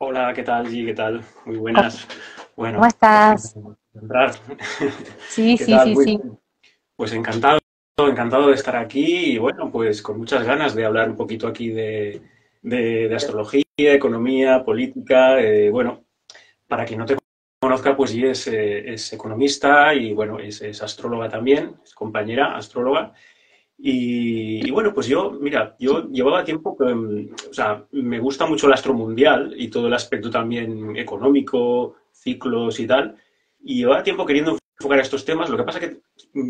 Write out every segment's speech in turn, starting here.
Hola, ¿qué tal, Gi? ¿Qué tal? Muy ¿Cómo buenas. cómo Bueno, por fin estás? entrar. Sí, ¿Qué sí, tal? sí, Muy sí. bien. Pues encantado, encantado de estar aquí y bueno, pues con muchas ganas de hablar un poquito aquí de astrología, economía, política. Bueno, para quien no te conozca, pues Gi es economista y bueno, es astróloga también, es compañera astróloga. Y bueno, pues yo, mira, yo llevaba tiempo que, o sea, me gusta mucho el astro mundial y todo el aspecto también económico, ciclos y tal, y llevaba tiempo queriendo enfocar estos temas. Lo que pasa que,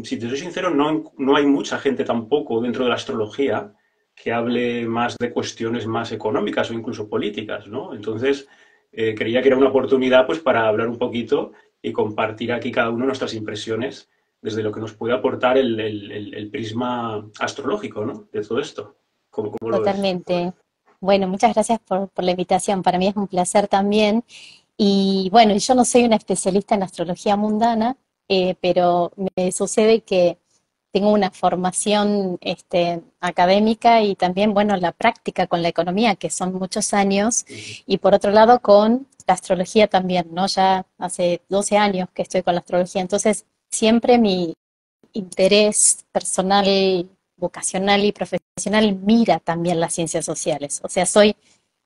si te soy sincero, no hay mucha gente tampoco dentro de la astrología que hable más de cuestiones más económicas o incluso políticas, ¿no? Entonces, creía que era una oportunidad pues para hablar un poquito y compartir aquí cada uno nuestras impresiones desde lo que nos puede aportar el prisma astrológico, ¿no? De todo esto. ¿Cómo lo ves? Totalmente. Bueno, muchas gracias por la invitación. Para mí es un placer también. Y bueno, yo no soy una especialista en astrología mundana, pero me sucede que tengo una formación académica y también, bueno, la práctica con la economía, que son muchos años, y por otro lado con la astrología también, ¿no? Ya hace 12 años que estoy con la astrología, entonces siempre mi interés personal, vocacional y profesional mira también las ciencias sociales. O sea, soy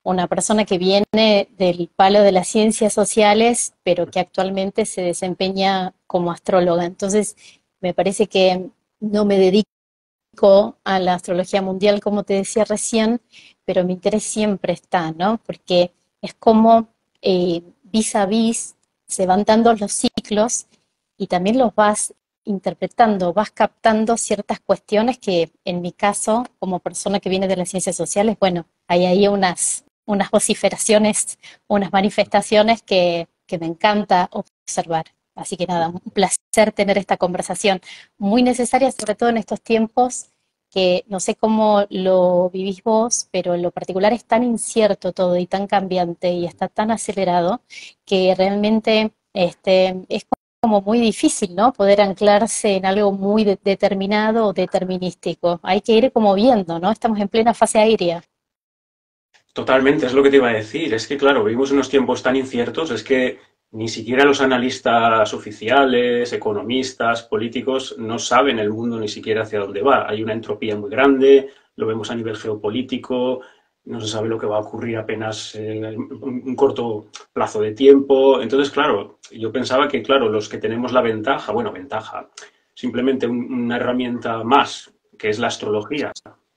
una persona que viene del palo de las ciencias sociales, pero que actualmente se desempeña como astróloga. Entonces, me parece que no me dedico a la astrología mundial, como te decía recién, pero mi interés siempre está, ¿no? Porque es como vis a vis se van dando los ciclos y también los vas interpretando, vas captando ciertas cuestiones que en mi caso, como persona que viene de las ciencias sociales, bueno, hay ahí unas vociferaciones, unas manifestaciones que me encanta observar. Así que nada, un placer tener esta conversación muy necesaria, sobre todo en estos tiempos que no sé cómo lo vivís vos, pero en lo particular es tan incierto todo y tan cambiante y está tan acelerado que realmente es como muy difícil, ¿no? Poder anclarse en algo muy determinado o determinístico. Hay que ir como viendo, ¿no? Estamos en plena fase aérea. Totalmente, es lo que te iba a decir. Es que, claro, vivimos unos tiempos tan inciertos, es que ni siquiera los analistas oficiales, economistas, políticos, no saben el mundo ni siquiera hacia dónde va. Hay una entropía muy grande, lo vemos a nivel geopolítico, no se sabe lo que va a ocurrir apenas en un corto plazo de tiempo. Entonces, claro, yo pensaba que, claro, los que tenemos la ventaja, bueno, ventaja, simplemente una herramienta más, que es la astrología,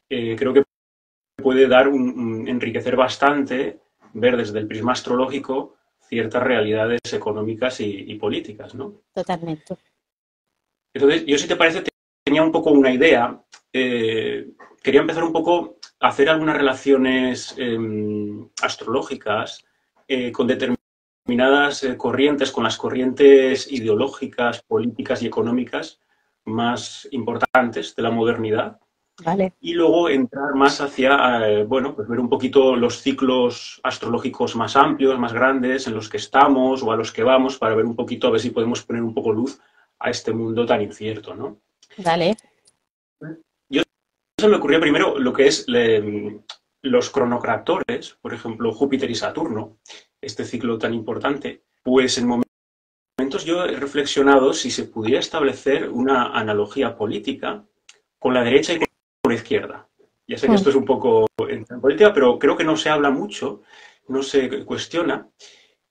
creo que puede dar enriquecer bastante, ver desde el prisma astrológico ciertas realidades económicas y políticas, ¿no? Totalmente. Entonces, yo si te parece, tenía un poco una idea, eh, quería empezar un poco a hacer algunas relaciones astrológicas con determinadas corrientes, con las corrientes ideológicas, políticas y económicas más importantes de la modernidad Vale. y luego entrar más hacia, bueno, pues ver un poquito los ciclos astrológicos más amplios, más grandes, en los que estamos o a los que vamos, para ver un poquito, a ver si podemos poner un poco luz a este mundo tan incierto, ¿no? Dale. Yo se me ocurrió primero lo que es los cronocractores, por ejemplo, Júpiter y Saturno, este ciclo tan importante, pues en momentos yo he reflexionado si se pudiera establecer una analogía política con la derecha y con la izquierda. Ya sé que Mm. esto es un poco en política, pero creo que no se habla mucho, no se cuestiona,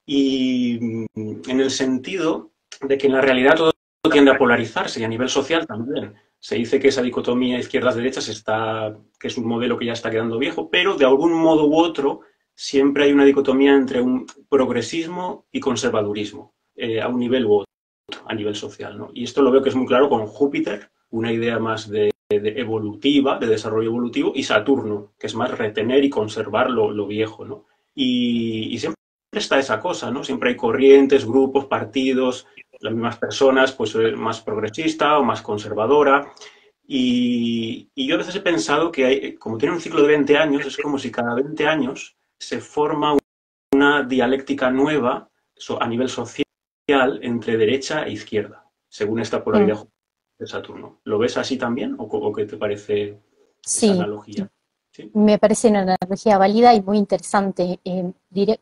y en el sentido de que en la realidad todo tiende a polarizarse y a nivel social también. Se dice que esa dicotomía izquierdas-derechas está, que es un modelo que ya está quedando viejo, pero de algún modo u otro siempre hay una dicotomía entre un progresismo y conservadurismo, a un nivel u otro, a nivel social, ¿no? Y esto lo veo que es muy claro con Júpiter, una idea más de evolutiva, de desarrollo evolutivo, y Saturno, que es más retener y conservar lo viejo, ¿no? Y siempre está esa cosa, ¿no? Siempre hay corrientes, grupos, partidos, las mismas personas, pues más progresista o más conservadora. Y yo a veces he pensado que hay, como tiene un ciclo de 20 años, es como si cada 20 años se forma una dialéctica nueva a nivel social entre derecha e izquierda, según esta Mm. polaridad de Saturno. ¿Lo ves así también o qué te parece esa Sí, analogía? Sí. Me parece una analogía válida y muy interesante,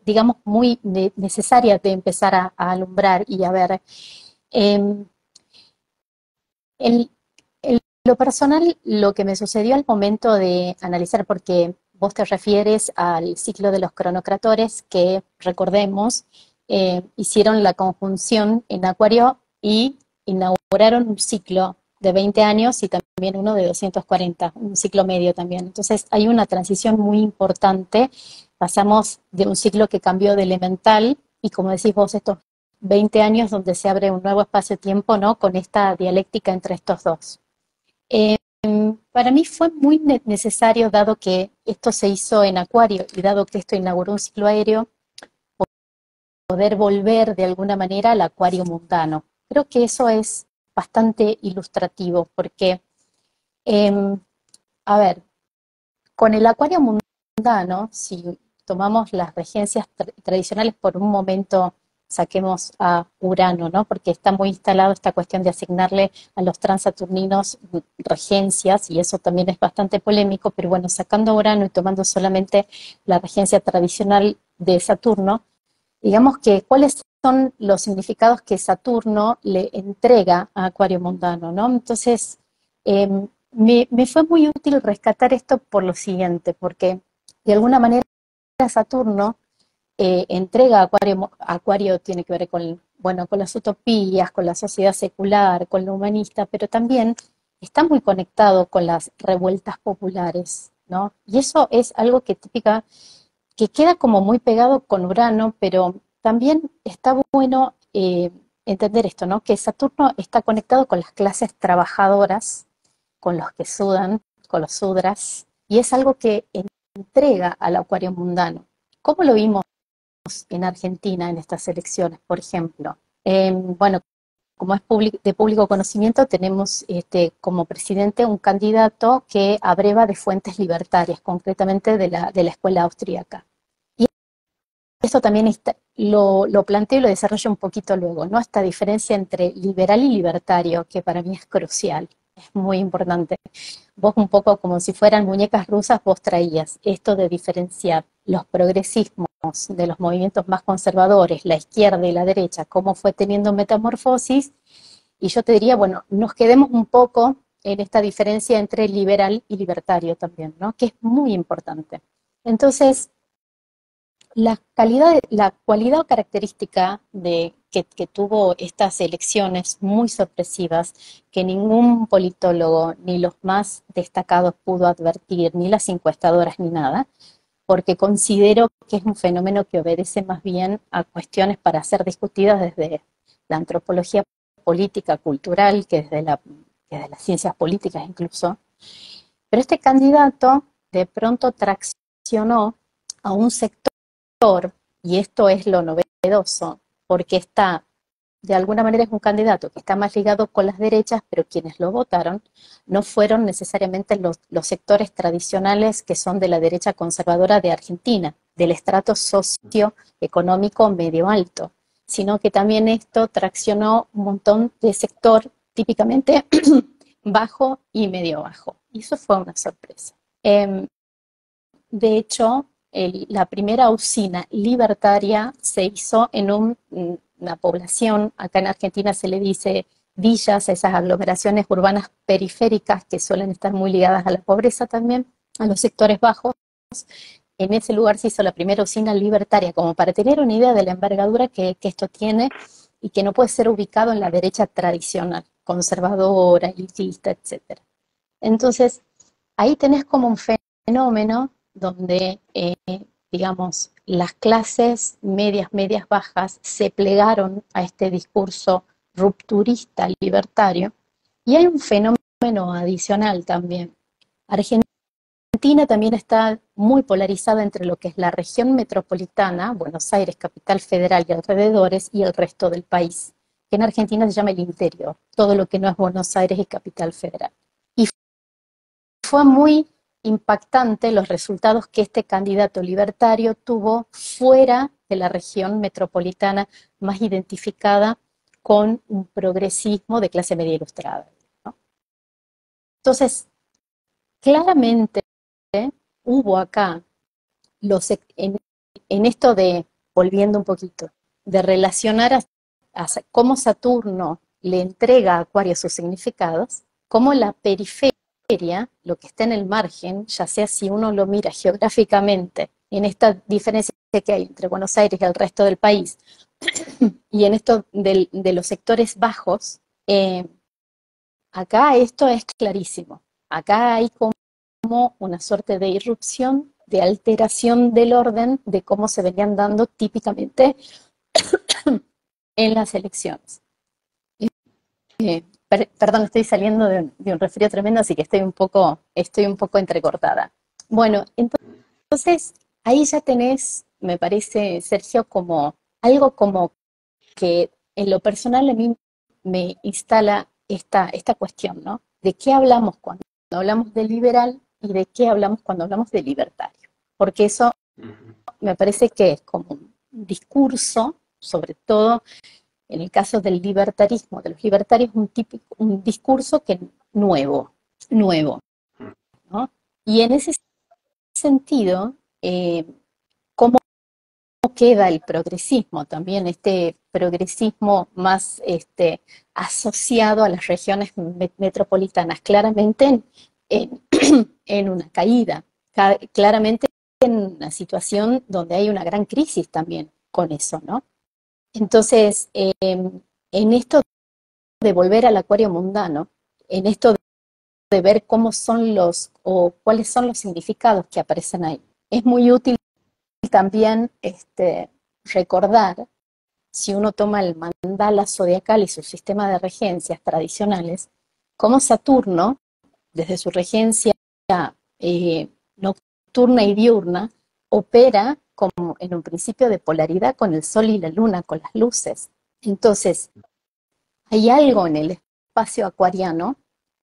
digamos, muy necesaria de empezar a alumbrar y a ver. Eh, en, en lo personal, lo que me sucedió al momento de analizar, porque vos te refieres al ciclo de los cronocratores que, recordemos, hicieron la conjunción en Acuario y inauguraron un ciclo de 20 años y también uno de 240, un ciclo medio también. Entonces hay una transición muy importante. Pasamos de un ciclo que cambió de elemental y, como decís vos, estos 20 años donde se abre un nuevo espacio-tiempo, ¿no? Con esta dialéctica entre estos dos. Eh, para mí fue muy necesario, dado que esto se hizo en Acuario y dado que esto inauguró un ciclo aéreo, poder volver de alguna manera al Acuario mundano. Creo que eso es bastante ilustrativo porque, eh, a ver, con el Acuario mundano, si tomamos las regencias tradicionales por un momento, saquemos a Urano, ¿no? Porque está muy instalado esta cuestión de asignarle a los transaturninos regencias, y eso también es bastante polémico, pero bueno, sacando a Urano y tomando solamente la regencia tradicional de Saturno, digamos que cuáles son los significados que Saturno le entrega a Acuario mundano, ¿no? Entonces, eh, me fue muy útil rescatar esto por lo siguiente, porque de alguna manera Saturno entrega a Acuario, Acuario tiene que ver con, bueno, con las utopías, con la sociedad secular, con lo humanista, pero también está muy conectado con las revueltas populares, ¿no? Y eso es algo que típica, que queda como muy pegado con Urano, pero también está bueno entender esto, ¿no? Que Saturno está conectado con las clases trabajadoras, con los que sudan, con los sudras, y es algo que entrega al acuario mundano. ¿Cómo lo vimos en Argentina en estas elecciones, por ejemplo? Bueno, como es de público conocimiento, tenemos como presidente un candidato que abreva de fuentes libertarias, concretamente de la escuela austríaca. Y esto también lo planteo y lo desarrollo un poquito luego, ¿no? Esta diferencia entre liberal y libertario, que para mí es crucial, es muy importante. Vos un poco como si fueran muñecas rusas, vos traías esto de diferenciar los progresismos de los movimientos más conservadores, la izquierda y la derecha, cómo fue teniendo metamorfosis, y yo te diría, bueno, nos quedemos un poco en esta diferencia entre liberal y libertario también, ¿no? Que es muy importante. Entonces, la cualidad o característica que tuvo estas elecciones muy sorpresivas, que ningún politólogo ni los más destacados pudo advertir, ni las encuestadoras ni nada, porque considero que es un fenómeno que obedece más bien a cuestiones para ser discutidas desde la antropología política, cultural, que desde las ciencias políticas incluso. Pero este candidato de pronto traccionó a un sector, y esto es lo novedoso, porque está, de alguna manera es un candidato que está más ligado con las derechas, pero quienes lo votaron no fueron necesariamente los sectores tradicionales que son de la derecha conservadora de Argentina, del estrato socioeconómico medio alto, sino que también esto traccionó un montón de sector típicamente bajo y medio bajo. Y eso fue una sorpresa. De hecho, la primera usina libertaria se hizo en una población, acá en Argentina se le dice villas, esas aglomeraciones urbanas periféricas que suelen estar muy ligadas a la pobreza también, a los sectores bajos. En ese lugar se hizo la primera usina libertaria, como para tener una idea de la envergadura que esto tiene y que no puede ser ubicado en la derecha tradicional, conservadora, elitista, etc. Entonces, ahí tenés como un fenómeno donde, digamos, las clases medias, medias bajas se plegaron a este discurso rupturista, libertario, y hay un fenómeno adicional también. Argentina también está muy polarizada entre lo que es la región metropolitana, Buenos Aires, capital federal y alrededores, y el resto del país, que en Argentina se llama el interior, todo lo que no es Buenos Aires y capital federal. Y fue muy impactante los resultados que este candidato libertario tuvo fuera de la región metropolitana más identificada con un progresismo de clase media ilustrada, ¿no? Entonces, claramente hubo acá en esto de, volviendo un poquito, de relacionar a cómo Saturno le entrega a Acuario sus significados, cómo la periferia, lo que está en el margen, ya sea si uno lo mira geográficamente, en esta diferencia que hay entre Buenos Aires y el resto del país, y en esto de los sectores bajos, acá esto es clarísimo. Acá hay como una suerte de irrupción, de alteración del orden de cómo se venían dando típicamente en las elecciones. Perdón, estoy saliendo de un resfrío tremendo, así que estoy un poco entrecortada. Bueno, entonces ahí ya tenés, me parece, Sergio, como algo como que en lo personal a mí me instala esta cuestión, ¿no? ¿De qué hablamos cuando hablamos de liberal y de qué hablamos cuando hablamos de libertario? Porque eso me parece que es como un discurso, sobre todo en el caso del libertarismo, de los libertarios, un discurso que nuevo, ¿no? Y en ese sentido, ¿cómo queda el progresismo? También este progresismo más asociado a las regiones metropolitanas, claramente en una caída, claramente en una situación donde hay una gran crisis también con eso, ¿no? Entonces, en esto de volver al acuario mundano, en esto de ver cómo son o cuáles son los significados que aparecen ahí, es muy útil también recordar, si uno toma el mandala zodiacal y su sistema de regencias tradicionales, cómo Saturno, desde su regencia nocturna y diurna, opera como en un principio de polaridad con el Sol y la Luna, con las luces. Entonces, hay algo en el espacio acuariano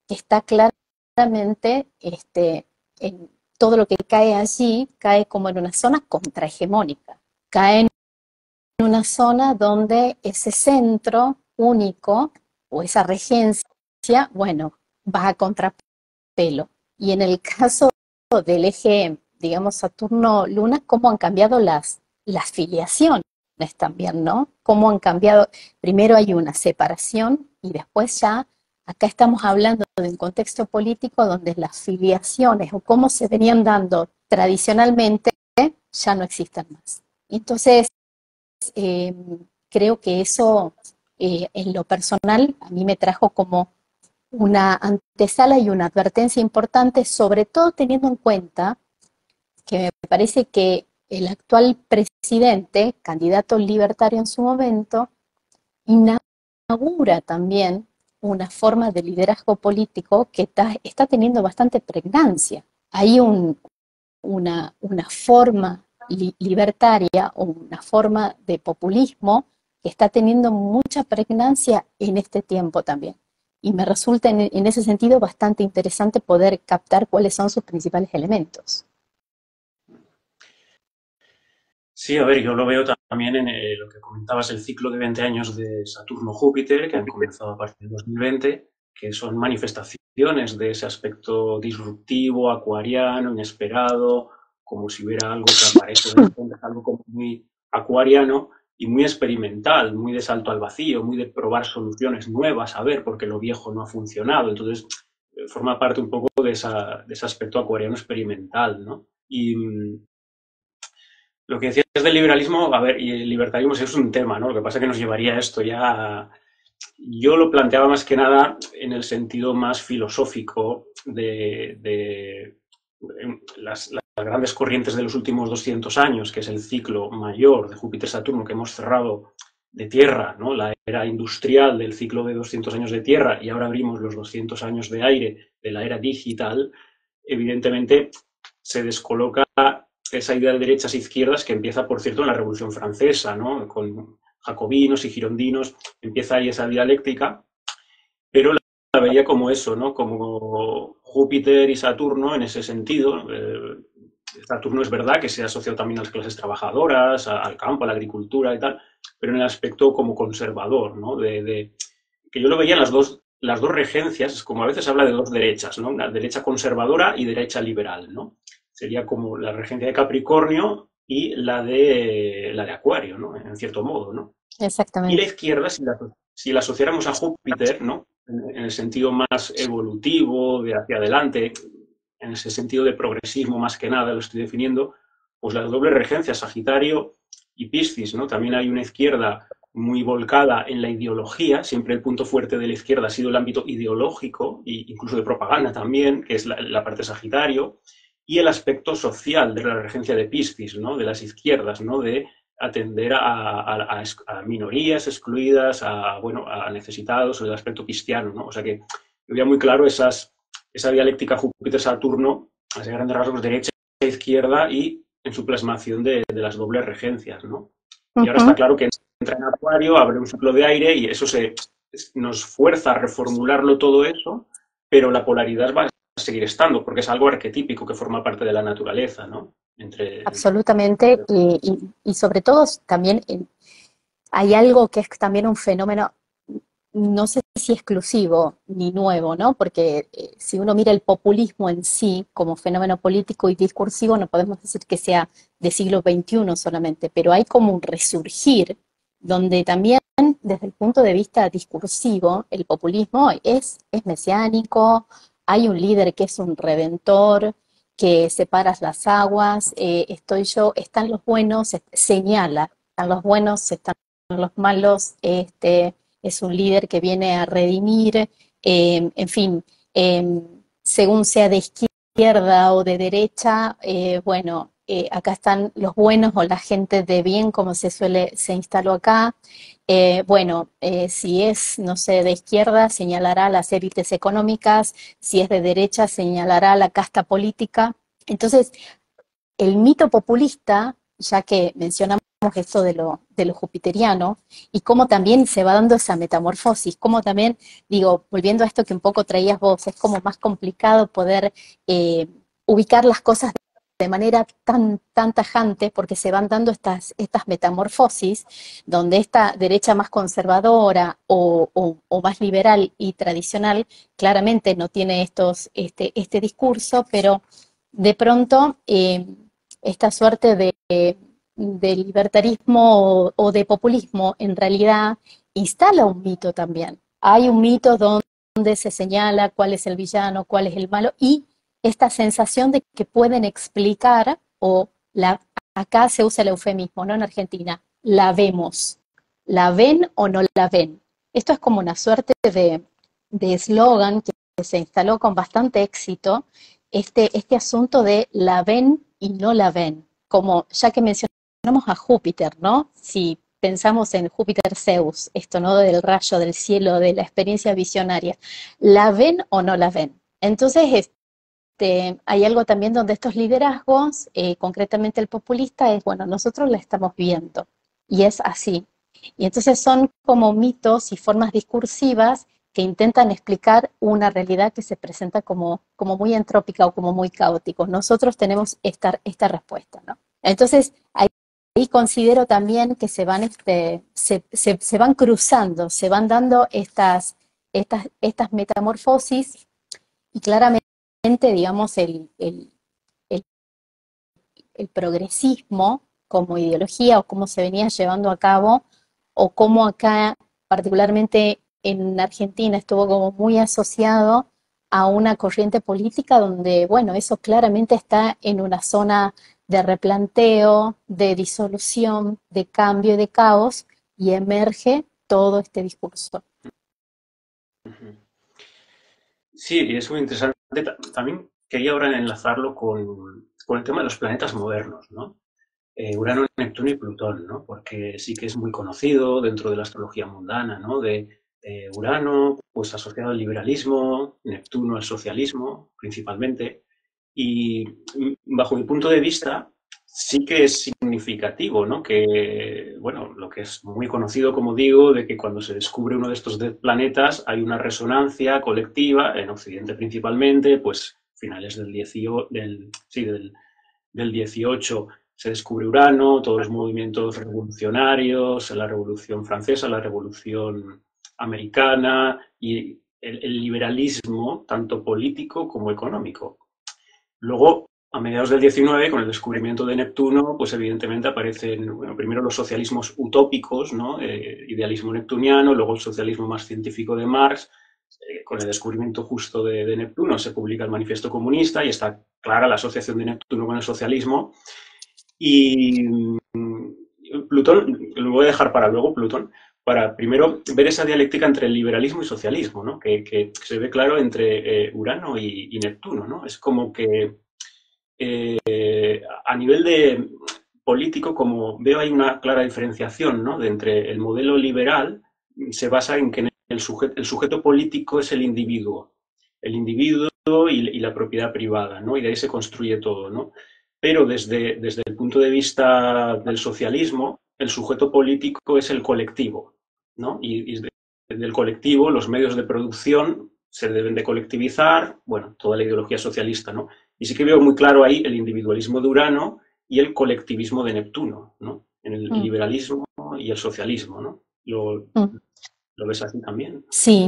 que está claramente en todo lo que cae allí, cae como en una zona contrahegemónica, cae en una zona donde ese centro único o esa regencia, bueno, va a contrapelo. Y en el caso del eje, digamos, Saturno-Luna, cómo han cambiado las filiaciones también, ¿no? Cómo han cambiado, primero hay una separación y después ya, acá estamos hablando de un contexto político donde las filiaciones o cómo se venían dando tradicionalmente ya no existen más. Entonces, eh, creo que eso, en lo personal, a mí me trajo como una antesala y una advertencia importante, sobre todo teniendo en cuenta que me parece que el actual presidente, candidato libertario en su momento, inaugura también una forma de liderazgo político que está teniendo bastante pregnancia. Hay una forma libertaria o una forma de populismo que está teniendo mucha pregnancia en este tiempo también. Y me resulta en ese sentido bastante interesante poder captar cuáles son sus principales elementos. Sí, a ver, yo lo veo también en lo que comentabas, el ciclo de 20 años de Saturno-Júpiter, que han comenzado a partir de 2020, que son manifestaciones de ese aspecto disruptivo, acuariano, inesperado, como si hubiera algo que aparece de repente, algo como muy acuariano y muy experimental, muy de salto al vacío, muy de probar soluciones nuevas, a ver, porque lo viejo no ha funcionado. Entonces, forma parte un poco de ese aspecto acuariano experimental, ¿no? Y lo que decías del liberalismo, a ver, y el libertarismo sí es un tema, ¿no? Lo que pasa es que nos llevaría a esto ya. Yo lo planteaba más que nada en el sentido más filosófico de las grandes corrientes de los últimos 200 años, que es el ciclo mayor de Júpiter-Saturno que hemos cerrado de Tierra, ¿no? La era industrial del ciclo de 200 años de Tierra y ahora abrimos los 200 años de aire de la era digital. Evidentemente se descoloca esa idea de derechas e izquierdas que empieza, por cierto, en la Revolución Francesa, ¿no? Con jacobinos y girondinos, empieza ahí esa dialéctica, pero la veía como eso, ¿no? Como Júpiter y Saturno en ese sentido. Saturno es verdad que se ha asociado también a las clases trabajadoras, al campo, a la agricultura y tal, pero en el aspecto como conservador, ¿no? Que yo lo veía en las dos regencias, como a veces habla de dos derechas, ¿no? Una derecha conservadora y derecha liberal, ¿no? sería como la regencia de Capricornio y la de Acuario, ¿no? En cierto modo, ¿no? Y la exactamente. izquierda, si la asociáramos a Júpiter, ¿no? En el sentido más evolutivo, de hacia adelante, en ese sentido de progresismo más que nada, lo estoy definiendo, pues la doble regencia, Sagitario y Piscis, ¿no? También hay una izquierda muy volcada en la ideología, siempre el punto fuerte de la izquierda ha sido el ámbito ideológico, e incluso de propaganda también, que es la parte Sagitario, y el aspecto social de la regencia de Piscis, ¿no? De las izquierdas, ¿no? De atender a minorías excluidas, bueno, a necesitados, o el aspecto cristiano, ¿no? O sea que yo veía muy claro esa dialéctica Júpiter-Saturno, a grandes rasgos derecha e izquierda y en su plasmación de las dobles regencias, ¿no? Y ahora está Ujú. claro que entra en Acuario, abre un ciclo de aire y eso nos fuerza a reformularlo todo eso, pero la polaridad va a seguir estando, porque es algo arquetípico que forma parte de la naturaleza, ¿no? Absolutamente. Y sobre todo también hay algo que es también un fenómeno, no sé si exclusivo ni nuevo, ¿no? Porque si uno mira el populismo en sí como fenómeno político y discursivo, no podemos decir que sea de siglo XXI solamente, pero hay como un resurgir donde también desde el punto de vista discursivo, el populismo es mesiánico, hay un líder que es un redentor, que separa las aguas, estoy yo, están los buenos, señala, están los buenos, están los malos, es un líder que viene a redimir, en fin, eh, según sea de izquierda o de derecha, bueno, acá están los buenos o la gente de bien, como se instaló acá. Bueno, si es, no sé, de izquierda, señalará las élites económicas, si es de derecha, señalará la casta política. Entonces, el mito populista, ya que mencionamos esto de lo jupiteriano, y cómo también se va dando esa metamorfosis, cómo también, digo, volviendo a esto que un poco traías vos, es como más complicado poder ubicar las cosas de manera tan tajante, porque se van dando estas metamorfosis, donde esta derecha más conservadora o más liberal y tradicional claramente no tiene este discurso, pero de pronto esta suerte de libertarismo o de populismo en realidad instala un mito también. Hay un mito donde se señala cuál es el villano, cuál es el malo, y esta sensación de que pueden explicar, acá se usa el eufemismo, ¿no? En Argentina, la vemos. ¿La ven o no la ven? Esto es como una suerte de eslogan que se instaló con bastante éxito, este asunto de la ven y no la ven, como ya que mencionamos a Júpiter, ¿no? Si pensamos en Júpiter Zeus, esto, ¿no? Del rayo del cielo, de la experiencia visionaria, ¿la ven o no la ven? Entonces, hay algo también donde estos liderazgos, concretamente el populista, es, bueno, nosotros la estamos viendo y es así. Y entonces son como mitos y formas discursivas que intentan explicar una realidad que se presenta como muy entrópica o como muy caótico. Nosotros tenemos esta respuesta, ¿no? Entonces, ahí considero también que se van cruzando, se van dando estas metamorfosis y claramente, digamos, el, el progresismo como ideología o cómo se venía llevando a cabo o cómo acá, particularmente en Argentina, estuvo como muy asociado a una corriente política donde, bueno, eso claramente está en una zona de replanteo, de disolución, de cambio y de caos, y emerge todo este discurso. Sí, y es muy interesante. También quería ahora enlazarlo con el tema de los planetas modernos, ¿no? Urano, Neptuno y Plutón, ¿no? Porque sí que es muy conocido dentro de la astrología mundana, ¿no? De Urano, pues asociado al liberalismo, Neptuno al socialismo, principalmente. Y bajo mi punto de vista, sí que es significativo, ¿no? Que, bueno, lo que es muy conocido, como digo, de que cuando se descubre uno de estos planetas hay una resonancia colectiva, en Occidente principalmente, pues finales del 18 se descubre Urano, todos los movimientos revolucionarios, la Revolución Francesa, la Revolución Americana y el liberalismo, tanto político como económico. Luego, A mediados del 19, con el descubrimiento de Neptuno, pues evidentemente aparecen, bueno, primero los socialismos utópicos, ¿no? Idealismo neptuniano, luego el socialismo más científico de Marx. Con el descubrimiento justo de Neptuno se publica el Manifiesto Comunista y está clara la asociación de Neptuno con el socialismo. Y Plutón, lo voy a dejar para luego, Plutón, para primero ver esa dialéctica entre el liberalismo y socialismo, ¿no? Que se ve claro entre Urano y Neptuno, ¿no? Es como que a nivel de político, como veo, hay una clara diferenciación, ¿no? De entre el modelo liberal se basa en que el sujeto político es el individuo y la propiedad privada, ¿no? Y de ahí se construye todo, ¿no? Pero desde el punto de vista del socialismo, el sujeto político es el colectivo, ¿no? Y del colectivo, los medios de producción se deben de colectivizar, bueno, toda la ideología socialista, ¿no? Y sí que veo muy claro ahí el individualismo de Urano y el colectivismo de Neptuno, ¿no? En el Mm, liberalismo y el socialismo, ¿no? mm. Lo ves así también. Sí,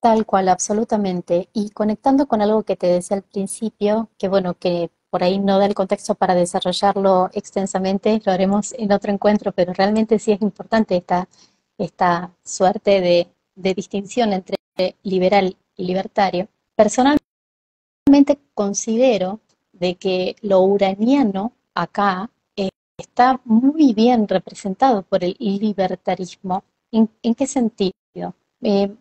tal cual, absolutamente. Y conectando con algo que te decía al principio, que bueno, que por ahí no da el contexto para desarrollarlo extensamente, lo haremos en otro encuentro, pero realmente sí es importante esta suerte de distinción entre liberal y libertario. Personalmente considero de que lo uraniano acá está muy bien representado por el libertarismo. ¿En qué sentido? Eh,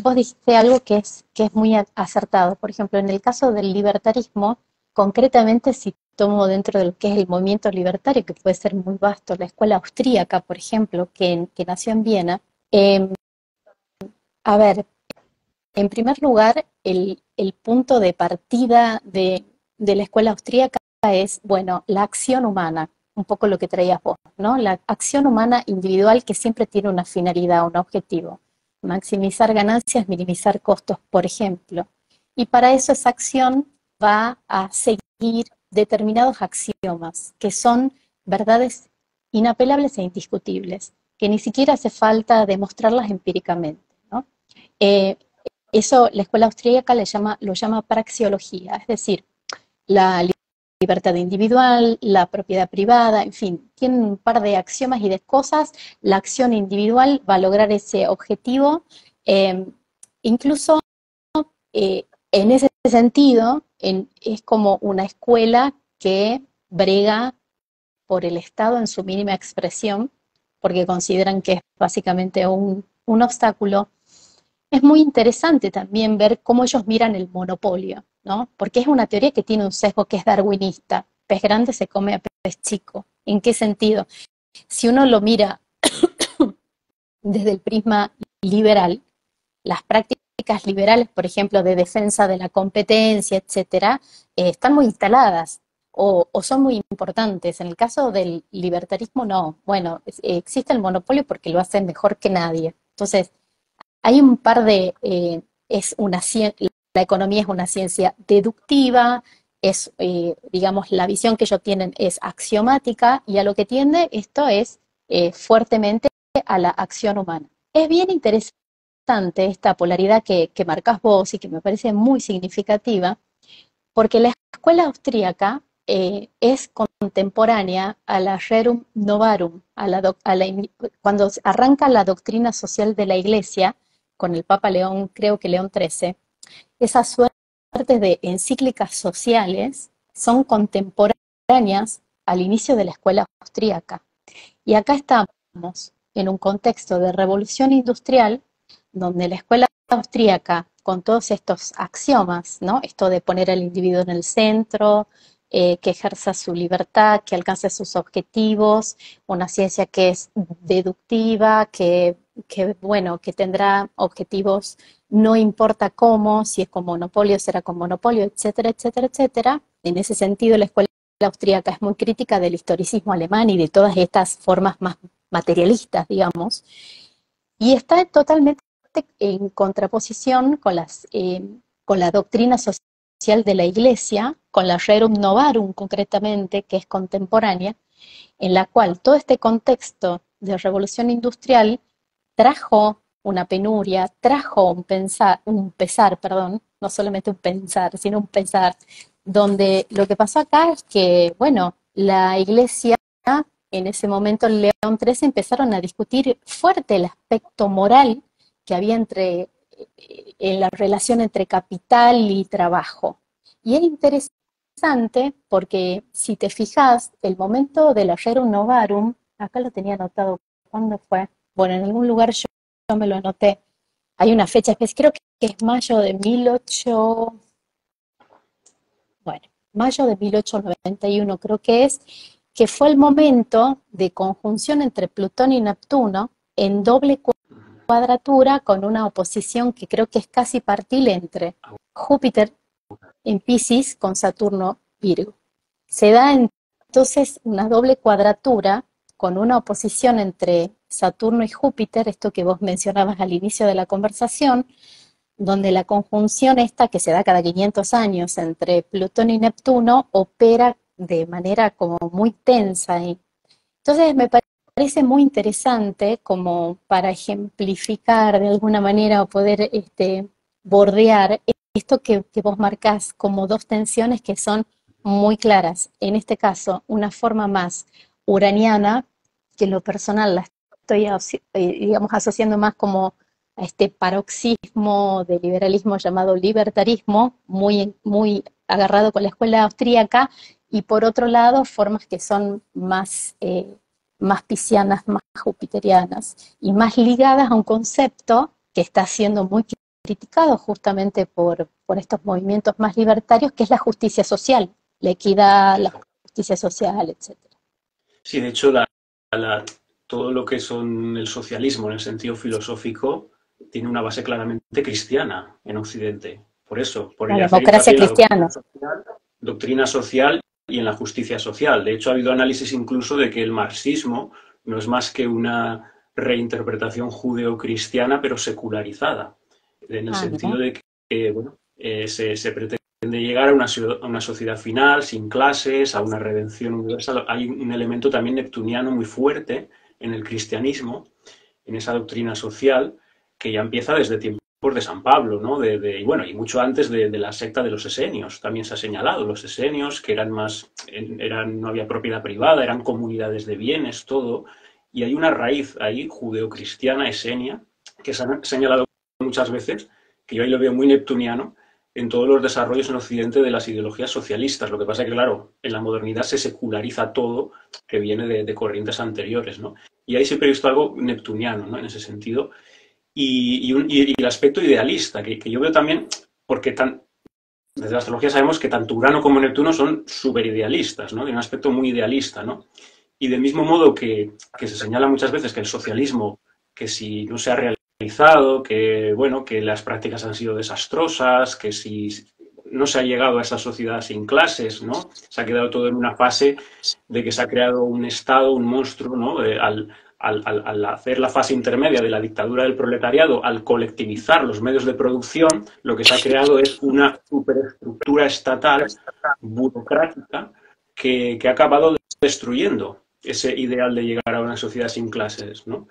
Vos dijiste algo que es muy acertado. Por ejemplo, en el caso del libertarismo, concretamente si tomo dentro de lo que es el movimiento libertario, que puede ser muy vasto, la escuela austríaca, por ejemplo, que nació en Viena, eh, a ver, en primer lugar, el punto de partida de la escuela austríaca es, bueno, la acción humana, un poco lo que traías vos, ¿no? La acción humana individual que siempre tiene una finalidad, un objetivo. Maximizar ganancias, minimizar costos, por ejemplo. Y para eso esa acción va a seguir determinados axiomas, que son verdades inapelables e indiscutibles, que ni siquiera hace falta demostrarlas empíricamente, ¿no? Eh, Eso la escuela austríaca lo llama praxeología, es decir, la libertad individual, la propiedad privada, en fin, tienen un par de axiomas y de cosas. La acción individual va a lograr ese objetivo. Eh, Incluso en ese sentido, es como una escuela que brega por el Estado en su mínima expresión, porque consideran que es básicamente un obstáculo. Es muy interesante también ver cómo ellos miran el monopolio, ¿no? Porque es una teoría que tiene un sesgo que es darwinista. Pez grande se come a pez chico. ¿En qué sentido? Si uno lo mira desde el prisma liberal, las prácticas liberales, por ejemplo, de defensa de la competencia, etcétera, están muy instaladas o son muy importantes. En el caso del libertarismo, no. Bueno, existe el monopolio porque lo hacen mejor que nadie. Entonces, hay un par de, la economía es una ciencia deductiva, digamos, la visión que ellos tienen es axiomática y a lo que tiende esto es fuertemente a la acción humana. Es bien interesante esta polaridad que marcas vos y que me parece muy significativa, porque la escuela austríaca es contemporánea a la Rerum Novarum, cuando arranca la doctrina social de la Iglesia con el Papa León, creo que León XIII, esas suertes de encíclicas sociales son contemporáneas al inicio de la escuela austríaca. Y acá estamos en un contexto de revolución industrial donde la escuela austríaca, con todos estos axiomas, ¿no? Esto de poner al individuo en el centro, que ejerza su libertad, que alcance sus objetivos, una ciencia que es deductiva, bueno, que tendrá objetivos, no importa cómo, si es con monopolio, será con monopolio, etcétera, etcétera, etcétera. En ese sentido, la escuela austríaca es muy crítica del historicismo alemán y de todas estas formas más materialistas, digamos, y está totalmente en contraposición con la doctrina social de la Iglesia, con la Rerum Novarum concretamente, que es contemporánea, en la cual todo este contexto de revolución industrial trajo una penuria, trajo un pesar, perdón, no solamente un pensar, sino un pesar, donde lo que pasó acá es que, bueno, la iglesia, en ese momento León XIII, empezaron a discutir fuerte el aspecto moral que había en la relación entre capital y trabajo. Y es interesante porque si te fijas, el momento del Rerum Novarum, acá lo tenía anotado, ¿cuándo fue? Bueno, en algún lugar yo me lo anoté. Hay una fecha específica, creo que es mayo de 18, bueno, mayo de 1891 creo que fue el momento de conjunción entre Plutón y Neptuno en doble cuadratura con una oposición que creo que es casi partil entre Júpiter en Piscis con Saturno Virgo. Se da entonces una doble cuadratura con una oposición entre Saturno y Júpiter, esto que vos mencionabas al inicio de la conversación, donde la conjunción esta que se da cada 500 años entre Plutón y Neptuno opera de manera como muy tensa. Entonces me parece muy interesante como para ejemplificar de alguna manera o poder bordear esto que vos marcás como dos tensiones que son muy claras. En este caso, una forma más uraniana, que en lo personal la estoy, digamos, asociando más como a este paroxismo de liberalismo llamado libertarismo, muy agarrado con la escuela austríaca, y por otro lado, formas que son más piscianas, más jupiterianas, y más ligadas a un concepto que está siendo muy criticado justamente por estos movimientos más libertarios, que es la justicia social, la equidad, la justicia social, etcétera. Sí, de hecho, todo lo que son el socialismo en el sentido filosófico tiene una base claramente cristiana en Occidente. Por eso, por La hacer democracia hincapié en la cristiana. doctrina social y en la justicia social. De hecho, ha habido análisis incluso de que el marxismo no es más que una reinterpretación judeocristiana, pero secularizada, en el Ah, sentido mira. de que bueno, se pretende llegar a una sociedad final, sin clases, a una redención universal. Hay un elemento también neptuniano muy fuerte en el cristianismo, en esa doctrina social, que ya empieza desde tiempos de San Pablo, ¿no? Y bueno, y mucho antes de la secta de los esenios. También se ha señalado los esenios, que no había propiedad privada, eran comunidades de bienes, todo. Y hay una raíz ahí, judeocristiana, esenia, que se ha señalado muchas veces, que yo ahí lo veo muy neptuniano, en todos los desarrollos en Occidente de las ideologías socialistas. Lo que pasa es que, claro, en la modernidad se seculariza todo que viene de corrientes anteriores, ¿no? Y ahí siempre he visto algo neptuniano, ¿no? En ese sentido. Y el aspecto idealista, que yo veo también, porque desde la astrología sabemos que tanto Urano como Neptuno son superidealistas, ¿no? De un aspecto muy idealista, ¿no? Y del mismo modo que se señala muchas veces que el socialismo, que si no se ha realizado, que, bueno, que las prácticas han sido desastrosas, que si no se ha llegado a esa sociedad sin clases, ¿no? Se ha quedado todo en una fase de que se ha creado un Estado, un monstruo, ¿no? Al hacer la fase intermedia de la dictadura del proletariado, al colectivizar los medios de producción, lo que se ha creado es una superestructura estatal burocrática que ha acabado destruyendo ese ideal de llegar a una sociedad sin clases, ¿no?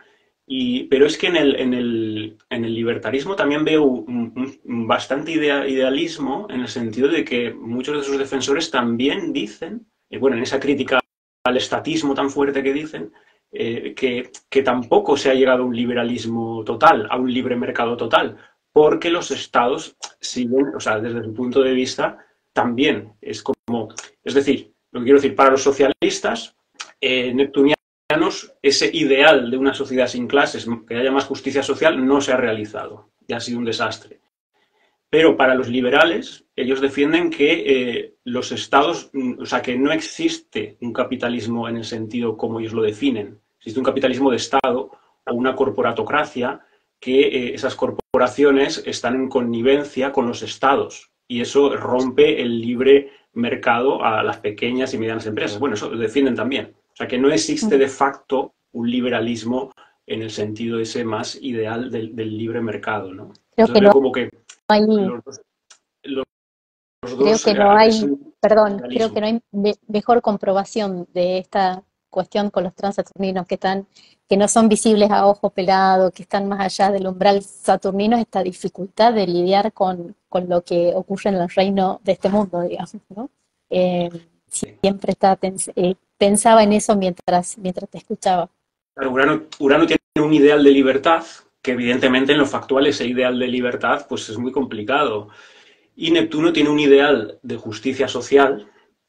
Pero es que en el libertarismo también veo un bastante idealismo, en el sentido de que muchos de sus defensores también dicen, bueno, en esa crítica al estatismo tan fuerte que dicen, que tampoco se ha llegado a un liberalismo total, a un libre mercado total, porque los estados siguen, o sea, desde su punto de vista, también es decir, lo que quiero decir, para los socialistas neptunianos, ese ideal de una sociedad sin clases, que haya más justicia social, no se ha realizado y ha sido un desastre. Pero para los liberales, ellos defienden que los estados, o sea, que no existe un capitalismo en el sentido como ellos lo definen. Existe un capitalismo de Estado o una corporatocracia, que esas corporaciones están en connivencia con los estados y eso rompe el libre mercado a las pequeñas y medianas empresas. Bueno, eso lo defienden también. O sea, que no existe de facto un liberalismo en el sentido ese más ideal del libre mercado, ¿no? Creo Entonces que veo no como que hay, los dos, los creo dos que no hay, es un perdón, creo que idealismo. no hay mejor comprobación de esta cuestión con los transaturninos que no son visibles a ojo pelado, que están más allá del umbral saturnino, esta dificultad de lidiar con lo que ocurre en el reino de este mundo, digamos, ¿no? Eh, siempre pensaba en eso mientras te escuchaba. Claro, Urano tiene un ideal de libertad, que evidentemente en lo factual ese ideal de libertad pues es muy complicado. Y Neptuno tiene un ideal de justicia social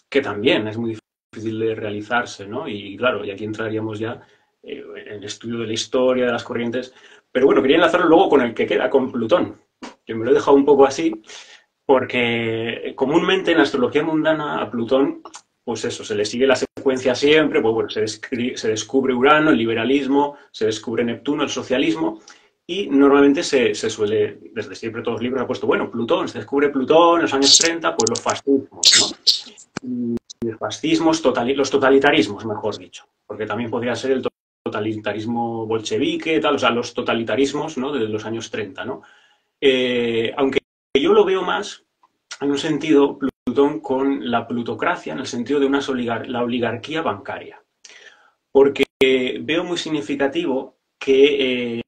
que también es muy difícil de realizarse, ¿no? Y claro, y aquí entraríamos ya en el estudio de la historia, de las corrientes. Pero bueno, quería enlazarlo luego con el que queda, con Plutón, que me lo he dejado un poco así, porque comúnmente en la astrología mundana a Plutón, pues eso, se le sigue la secuencia siempre, pues bueno, se descubre Urano, el liberalismo, se descubre Neptuno, el socialismo, y normalmente se suele, desde siempre todos los libros han puesto, bueno, Plutón, se descubre Plutón en los años 30, pues los fascismos, ¿no? Y los fascismos, los totalitarismos, mejor dicho, porque también podría ser el totalitarismo bolchevique, tal, o sea, los totalitarismos, ¿no? De los años 30, ¿no? Aunque yo lo veo más en un sentido, Plutón, con la plutocracia, en el sentido de la oligarquía bancaria. Porque veo muy significativo que,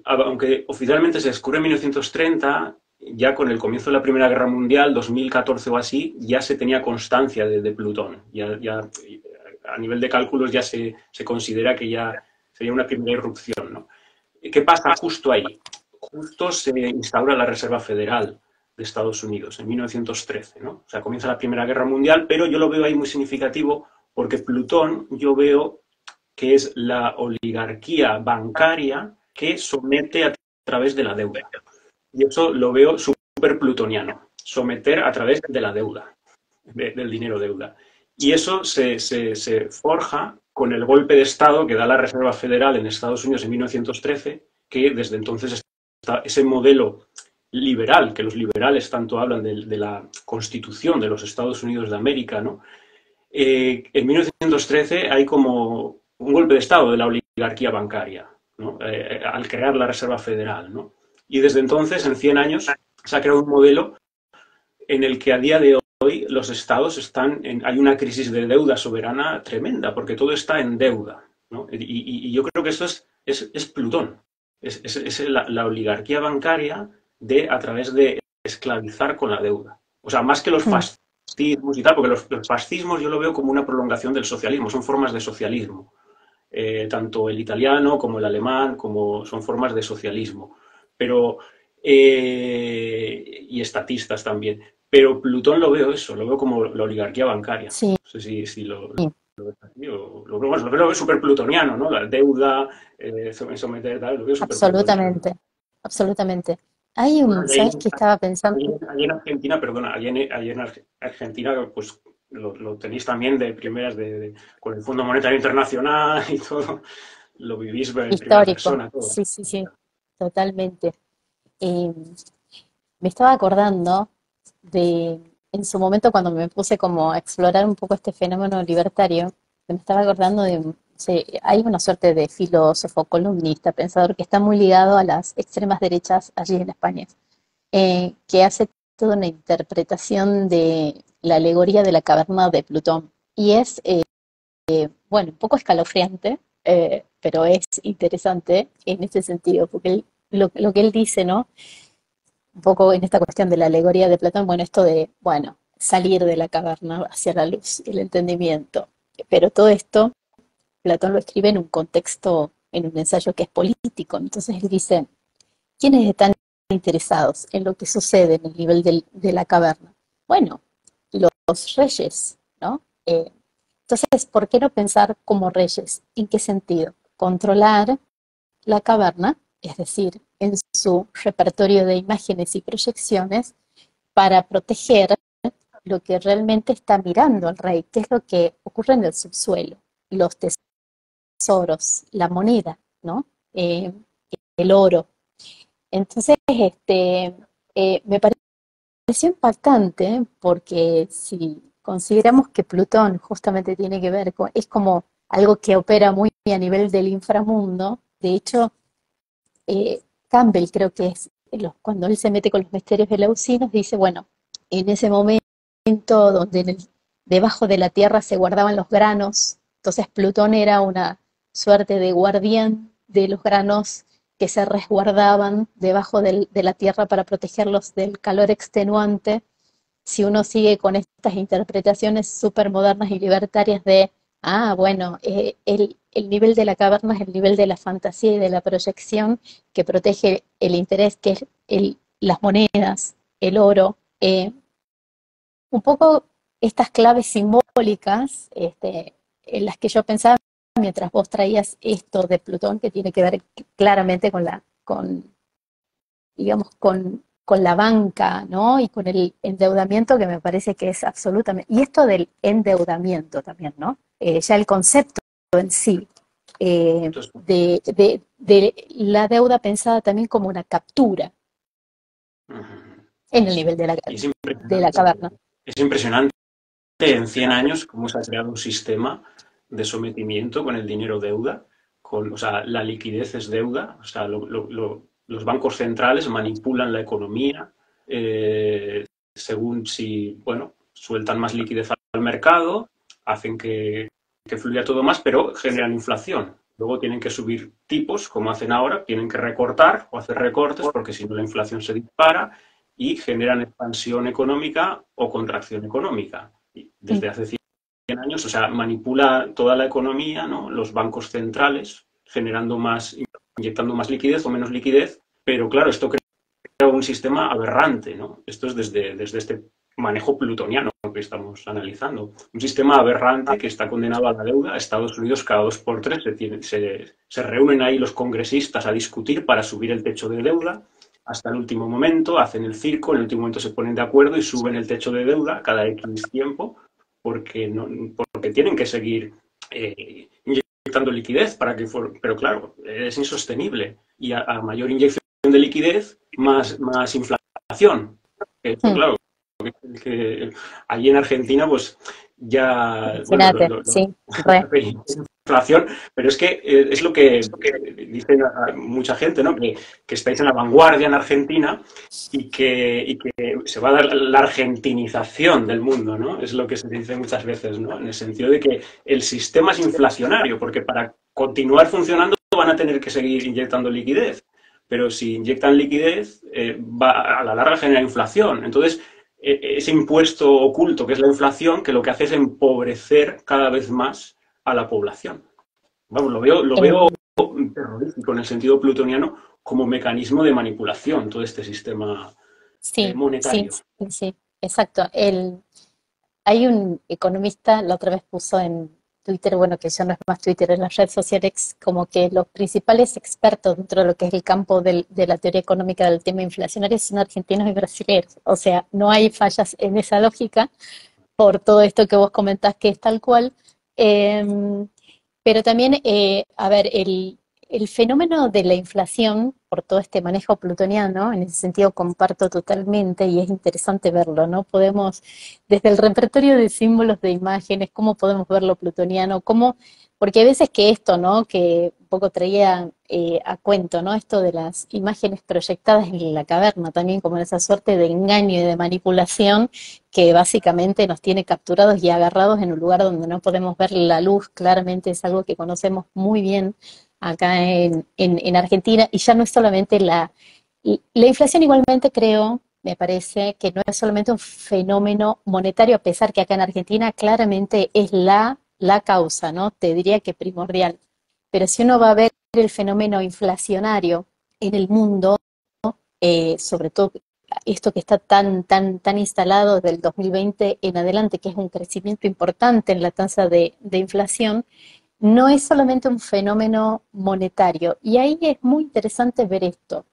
aunque oficialmente se descubre en 1930, ya con el comienzo de la Primera Guerra Mundial, 2014 o así, ya se tenía constancia de Plutón. Ya, a nivel de cálculos ya se considera que ya sería una primera irrupción, ¿no? ¿Qué pasa justo ahí? Justo se instaura la Reserva Federal de Estados Unidos en 1913, ¿no? O sea, comienza la Primera Guerra Mundial, pero yo lo veo ahí muy significativo porque Plutón yo veo que es la oligarquía bancaria que somete a través de la deuda. Y eso lo veo súper plutoniano, someter a través de la deuda, del dinero deuda. Y eso se forja con el golpe de Estado que da la Reserva Federal en Estados Unidos en 1913, que desde entonces está ese modelo liberal, que los liberales tanto hablan de la constitución de los Estados Unidos de América, ¿no? En 1913 hay como un golpe de Estado de la oligarquía bancaria, ¿no? Al crear la Reserva Federal, ¿no? Y desde entonces, en 100 años, se ha creado un modelo en el que a día de hoy los estados hay una crisis de deuda soberana tremenda, porque todo está en deuda, ¿no? Y yo creo que esto es Plutón, es la oligarquía bancaria a través de esclavizar con la deuda. O sea, más que los Mm. fascismos y tal, porque los fascismos yo lo veo como una prolongación del socialismo, son formas de socialismo. Tanto el italiano como el alemán son formas de socialismo. Pero, y estatistas también. Pero Plutón lo veo eso, lo veo como la oligarquía bancaria. Sí, No sé si lo ves así lo veo súper plutoniano, ¿no? La deuda, someter, tal, lo veo súper plutoniano. absolutamente, absolutamente. Bueno, ¿Sabes qué estaba pensando? allí en Argentina, perdona, allí en Argentina, pues lo tenéis también de primeras con el Fondo Monetario Internacional y todo, lo vivís en primera Histórico, persona, todo. sí, sí, sí, totalmente. Eh, Me estaba acordando en su momento cuando me puse como a explorar un poco este fenómeno libertario, me estaba acordando sí, hay una suerte de filósofo, columnista, pensador que está muy ligado a las extremas derechas allí en España, que hace toda una interpretación de la alegoría de la caverna de Plutón. Y es, bueno, un poco escalofriante, pero es interesante en ese sentido, porque lo que él dice, ¿no? Un poco en esta cuestión de la alegoría de Platón, bueno, esto de, bueno, salir de la caverna hacia la luz, el entendimiento. Pero todo esto, Platón lo escribe en un contexto, en un ensayo que es político. Entonces él dice, ¿quiénes están interesados en lo que sucede en el nivel de la caverna? Bueno, los reyes, ¿no? Entonces, ¿por qué no pensar como reyes? ¿En qué sentido? Controlar la caverna, es decir, en su repertorio de imágenes y proyecciones, para proteger lo que realmente está mirando el rey, qué es lo que ocurre en el subsuelo, los tesoros, la moneda, ¿no? El oro. Entonces, me pareció impactante porque si consideramos que Plutón justamente tiene que ver con, es como algo que opera muy a nivel del inframundo, de hecho, Campbell creo que es, cuando él se mete con los misterios de Eleusinos, dice, bueno, en ese momento donde debajo de la tierra se guardaban los granos Entonces Plutón era una suerte de guardián de los granos que se resguardaban debajo de la Tierra para protegerlos del calor extenuante. Si uno sigue con estas interpretaciones súper modernas y libertarias de, bueno, el nivel de la caverna es el nivel de la fantasía y de la proyección que protege el interés, que es las monedas, el oro, un poco estas claves simbólicas en las que yo pensaba mientras vos traías esto de Plutón, que tiene que ver claramente digamos, con la banca, ¿no? Y con el endeudamiento, que me parece que es absolutamente... Y esto del endeudamiento también, ¿no? Ya el concepto en sí, de la deuda pensada también como una captura en el nivel de la caverna. Es impresionante en 100 años cómo se ha creado un sistema de sometimiento con el dinero deuda, o sea, la liquidez es deuda, o sea, los bancos centrales manipulan la economía según si, bueno, sueltan más liquidez al mercado, hacen que fluya todo más, pero generan inflación. Luego tienen que subir tipos, como hacen ahora, tienen que recortar o hacer recortes, porque si no la inflación se dispara y generan expansión económica o contracción económica. Y desde hace 100 años, o sea, manipula toda la economía, ¿no? Los bancos centrales, generando más, inyectando más liquidez o menos liquidez, pero claro, esto crea un sistema aberrante, ¿no? Esto es desde este manejo plutoniano que estamos analizando. Un sistema aberrante que está condenado a la deuda. Estados Unidos cada 2 por 3 se reúnen ahí los congresistas a discutir para subir el techo de deuda. Hasta el último momento hacen el circo, en el último momento se ponen de acuerdo y suben el techo de deuda cada X tiempo porque tienen que seguir inyectando liquidez pero claro, es insostenible y a mayor inyección de liquidez, más inflación. Esto, claro, que allí en Argentina, pues ya, bueno, Sí, inflación, pero es que es lo que dicen mucha gente, ¿no? Que estáis en la vanguardia en Argentina y que se va a dar la argentinización del mundo, ¿no? Es lo que se dice muchas veces, ¿no? En el sentido de que el sistema es inflacionario, porque para continuar funcionando van a tener que seguir inyectando liquidez, pero si inyectan liquidez, va a la larga genera inflación. Entonces, ese impuesto oculto que es la inflación, que lo que hace es empobrecer cada vez más a la población. Vamos, lo veo terrorífico en el sentido plutoniano como mecanismo de manipulación, todo este sistema monetario. Sí, exacto. Hay un economista, la otra vez puso en Twitter, bueno, que ya no es más Twitter, en las redes sociales, como que los principales expertos dentro de lo que es el campo de la teoría económica del tema inflacionario son argentinos y brasileños. O sea, no hay fallas en esa lógica por todo esto que vos comentás que es tal cual. Pero también, a ver, el fenómeno de la inflación, por todo este manejo plutoniano, en ese sentido comparto totalmente y es interesante verlo, ¿no? Podemos, desde el repertorio de símbolos, de imágenes, cómo podemos ver lo plutoniano, porque hay veces que esto, ¿no? Que un poco traía a cuento, ¿no? Esto de las imágenes proyectadas en la caverna, también como esa suerte de engaño y de manipulación que básicamente nos tiene capturados y agarrados en un lugar donde no podemos ver la luz. Claramente es algo que conocemos muy bien acá en Argentina, y ya no es solamente la inflación. Igualmente creo, me parece, que no es solamente un fenómeno monetario, a pesar que acá en Argentina claramente es la causa, ¿no? Te diría que primordial. Pero si uno va a ver el fenómeno inflacionario en el mundo, sobre todo esto que está tan instalado desde el 2020 en adelante, que es un crecimiento importante en la tasa de inflación, no es solamente un fenómeno monetario. Y ahí es muy interesante ver esto,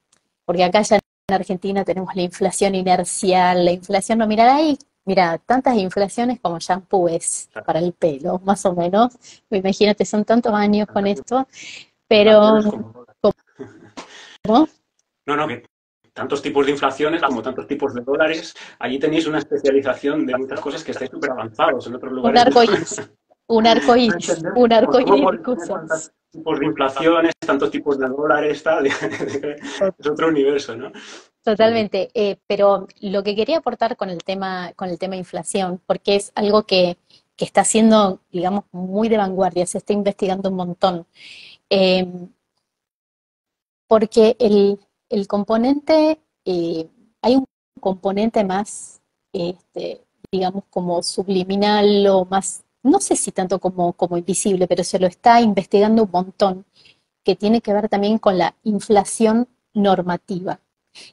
porque acá ya en Argentina tenemos la inflación inercial, la inflación nominal. Hay, mira, tantas inflaciones como shampoos para el pelo, más o menos. Imagínate, son tantos años con esto, pero ¿cómo? No, que tantos tipos de inflaciones como tantos tipos de dólares. Allí tenéis una especialización de muchas cosas que estáis súper avanzados en otros Un lugares. arco iris, un arco iris, un arco iris de Tantos cosas. tipos de inflaciones, tantos tipos de dólares, tal. Es otro universo, ¿no? Totalmente, pero lo que quería aportar con el tema inflación, porque es algo que que está siendo, digamos, muy de vanguardia, se está investigando un montón. Eh, Porque el componente, hay un componente más, digamos, como subliminal o más, no sé si tanto como invisible, pero se lo está investigando un montón, que tiene que ver también con la inflación normativa.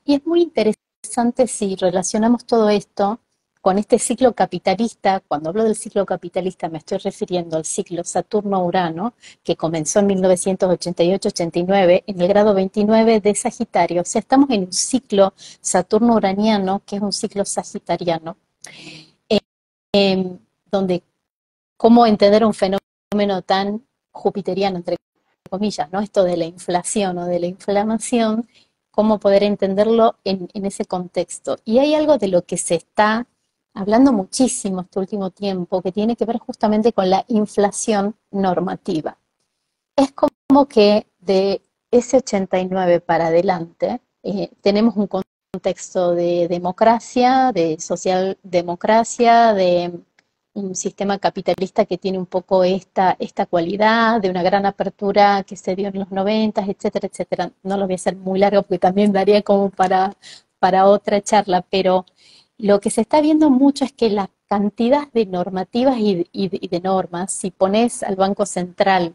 Y es muy interesante si relacionamos todo esto con este ciclo capitalista. Cuando hablo del ciclo capitalista me estoy refiriendo al ciclo Saturno-Urano, que comenzó en 1988-89 en el grado 29 de Sagitario. O sea, estamos en un ciclo Saturno-Uraniano, que es un ciclo sagitariano, donde cómo entender un fenómeno tan jupiteriano, entre comillas, ¿no? Esto de la inflación o de la inflamación, cómo poder entenderlo en ese contexto. Y hay algo de lo que se está hablando muchísimo este último tiempo, que tiene que ver justamente con la inflación normativa. Es como que de ese 89 para adelante tenemos un contexto de democracia, de socialdemocracia, de un sistema capitalista que tiene un poco esta cualidad de una gran apertura que se dio en los 90, etcétera, etcétera. No lo voy a hacer muy largo porque también daría como para otra charla, pero lo que se está viendo mucho es que la cantidad de normativas y de normas, si pones al Banco Central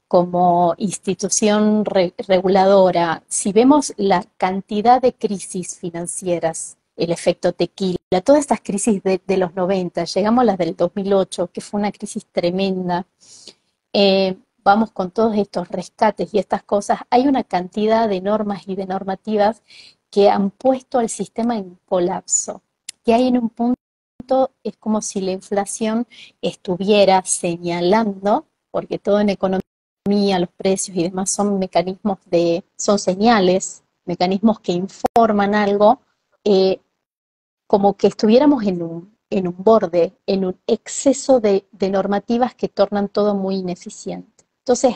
como institución reguladora, si vemos la cantidad de crisis financieras, el efecto tequila, todas estas crisis de los 90, llegamos a las del 2008, que fue una crisis tremenda, vamos con todos estos rescates y estas cosas, hay una cantidad de normas y de normativas que han puesto al sistema en colapso, que hay en un punto, es como si la inflación estuviera señalando, porque todo en economía, los precios y demás son mecanismos son señales, mecanismos que informan algo, eh, como que estuviéramos en un borde, en un exceso de normativas que tornan todo muy ineficiente. Entonces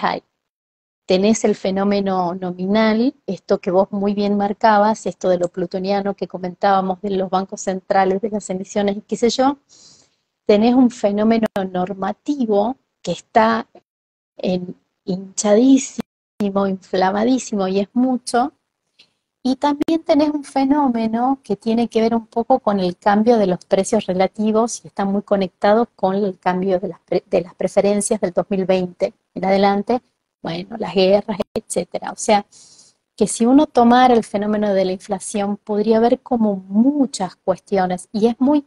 tenés el fenómeno nominal, esto que vos muy bien marcabas, esto de lo plutoniano que comentábamos de los bancos centrales, de las emisiones y qué sé yo, tenés un fenómeno normativo que está hinchadísimo, inflamadísimo y es mucho. Y también tenés un fenómeno que tiene que ver un poco con el cambio de los precios relativos y está muy conectado con el cambio de las preferencias del 2020 en adelante, bueno, las guerras, etcétera. O sea, que si uno tomara el fenómeno de la inflación, podría haber como muchas cuestiones y es muy,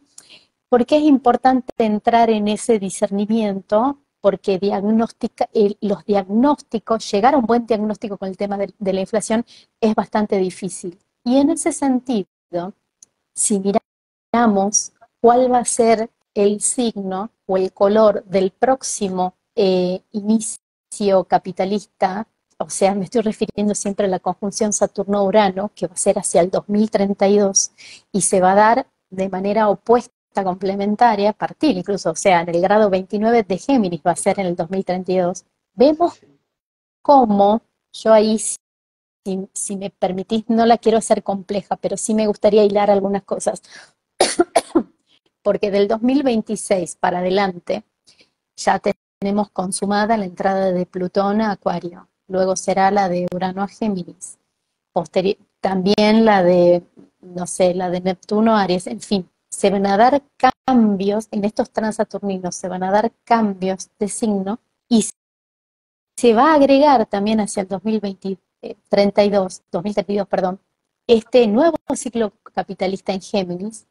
porque es importante entrar en ese discernimiento, porque los diagnósticos, llegar a un buen diagnóstico con el tema de la inflación es bastante difícil. Y en ese sentido, si miramos cuál va a ser el signo o el color del próximo inicio capitalista, o sea, me estoy refiriendo siempre a la conjunción Saturno-Urano, que va a ser hacia el 2032 y se va a dar de manera opuesta, complementaria, partir incluso, o sea, en el grado 29 de Géminis va a ser en el 2032. Vemos cómo, yo ahí, si me permitís, no la quiero hacer compleja, pero sí me gustaría hilar algunas cosas, porque del 2026 para adelante ya tenemos consumada la entrada de Plutón a Acuario, luego será la de Urano a Géminis, también la de, no sé, la de Neptuno a Aries, en fin, se van a dar cambios en estos transaturninos, se van a dar cambios de signo y se va a agregar también hacia el 2032, perdón, este nuevo ciclo capitalista en Géminis,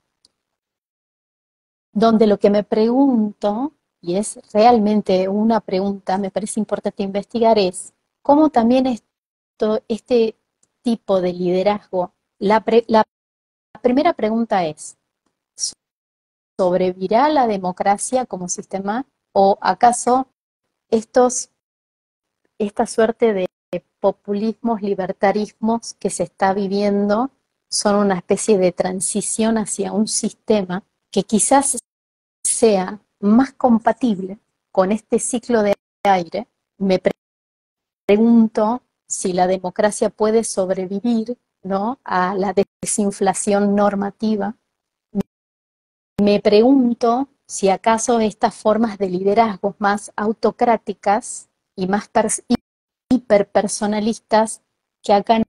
donde lo que me pregunto, y es realmente una pregunta, me parece importante investigar, es cómo también este tipo de liderazgo, la primera pregunta es, ¿sobrevivirá la democracia como sistema o acaso esta suerte de populismos, libertarismos que se está viviendo son una especie de transición hacia un sistema que quizás sea más compatible con este ciclo de aire? Me pregunto si la democracia puede sobrevivir, ¿no?, a la desinflación normativa. Me pregunto si acaso estas formas de liderazgos más autocráticas y más hiperpersonalistas, que acá en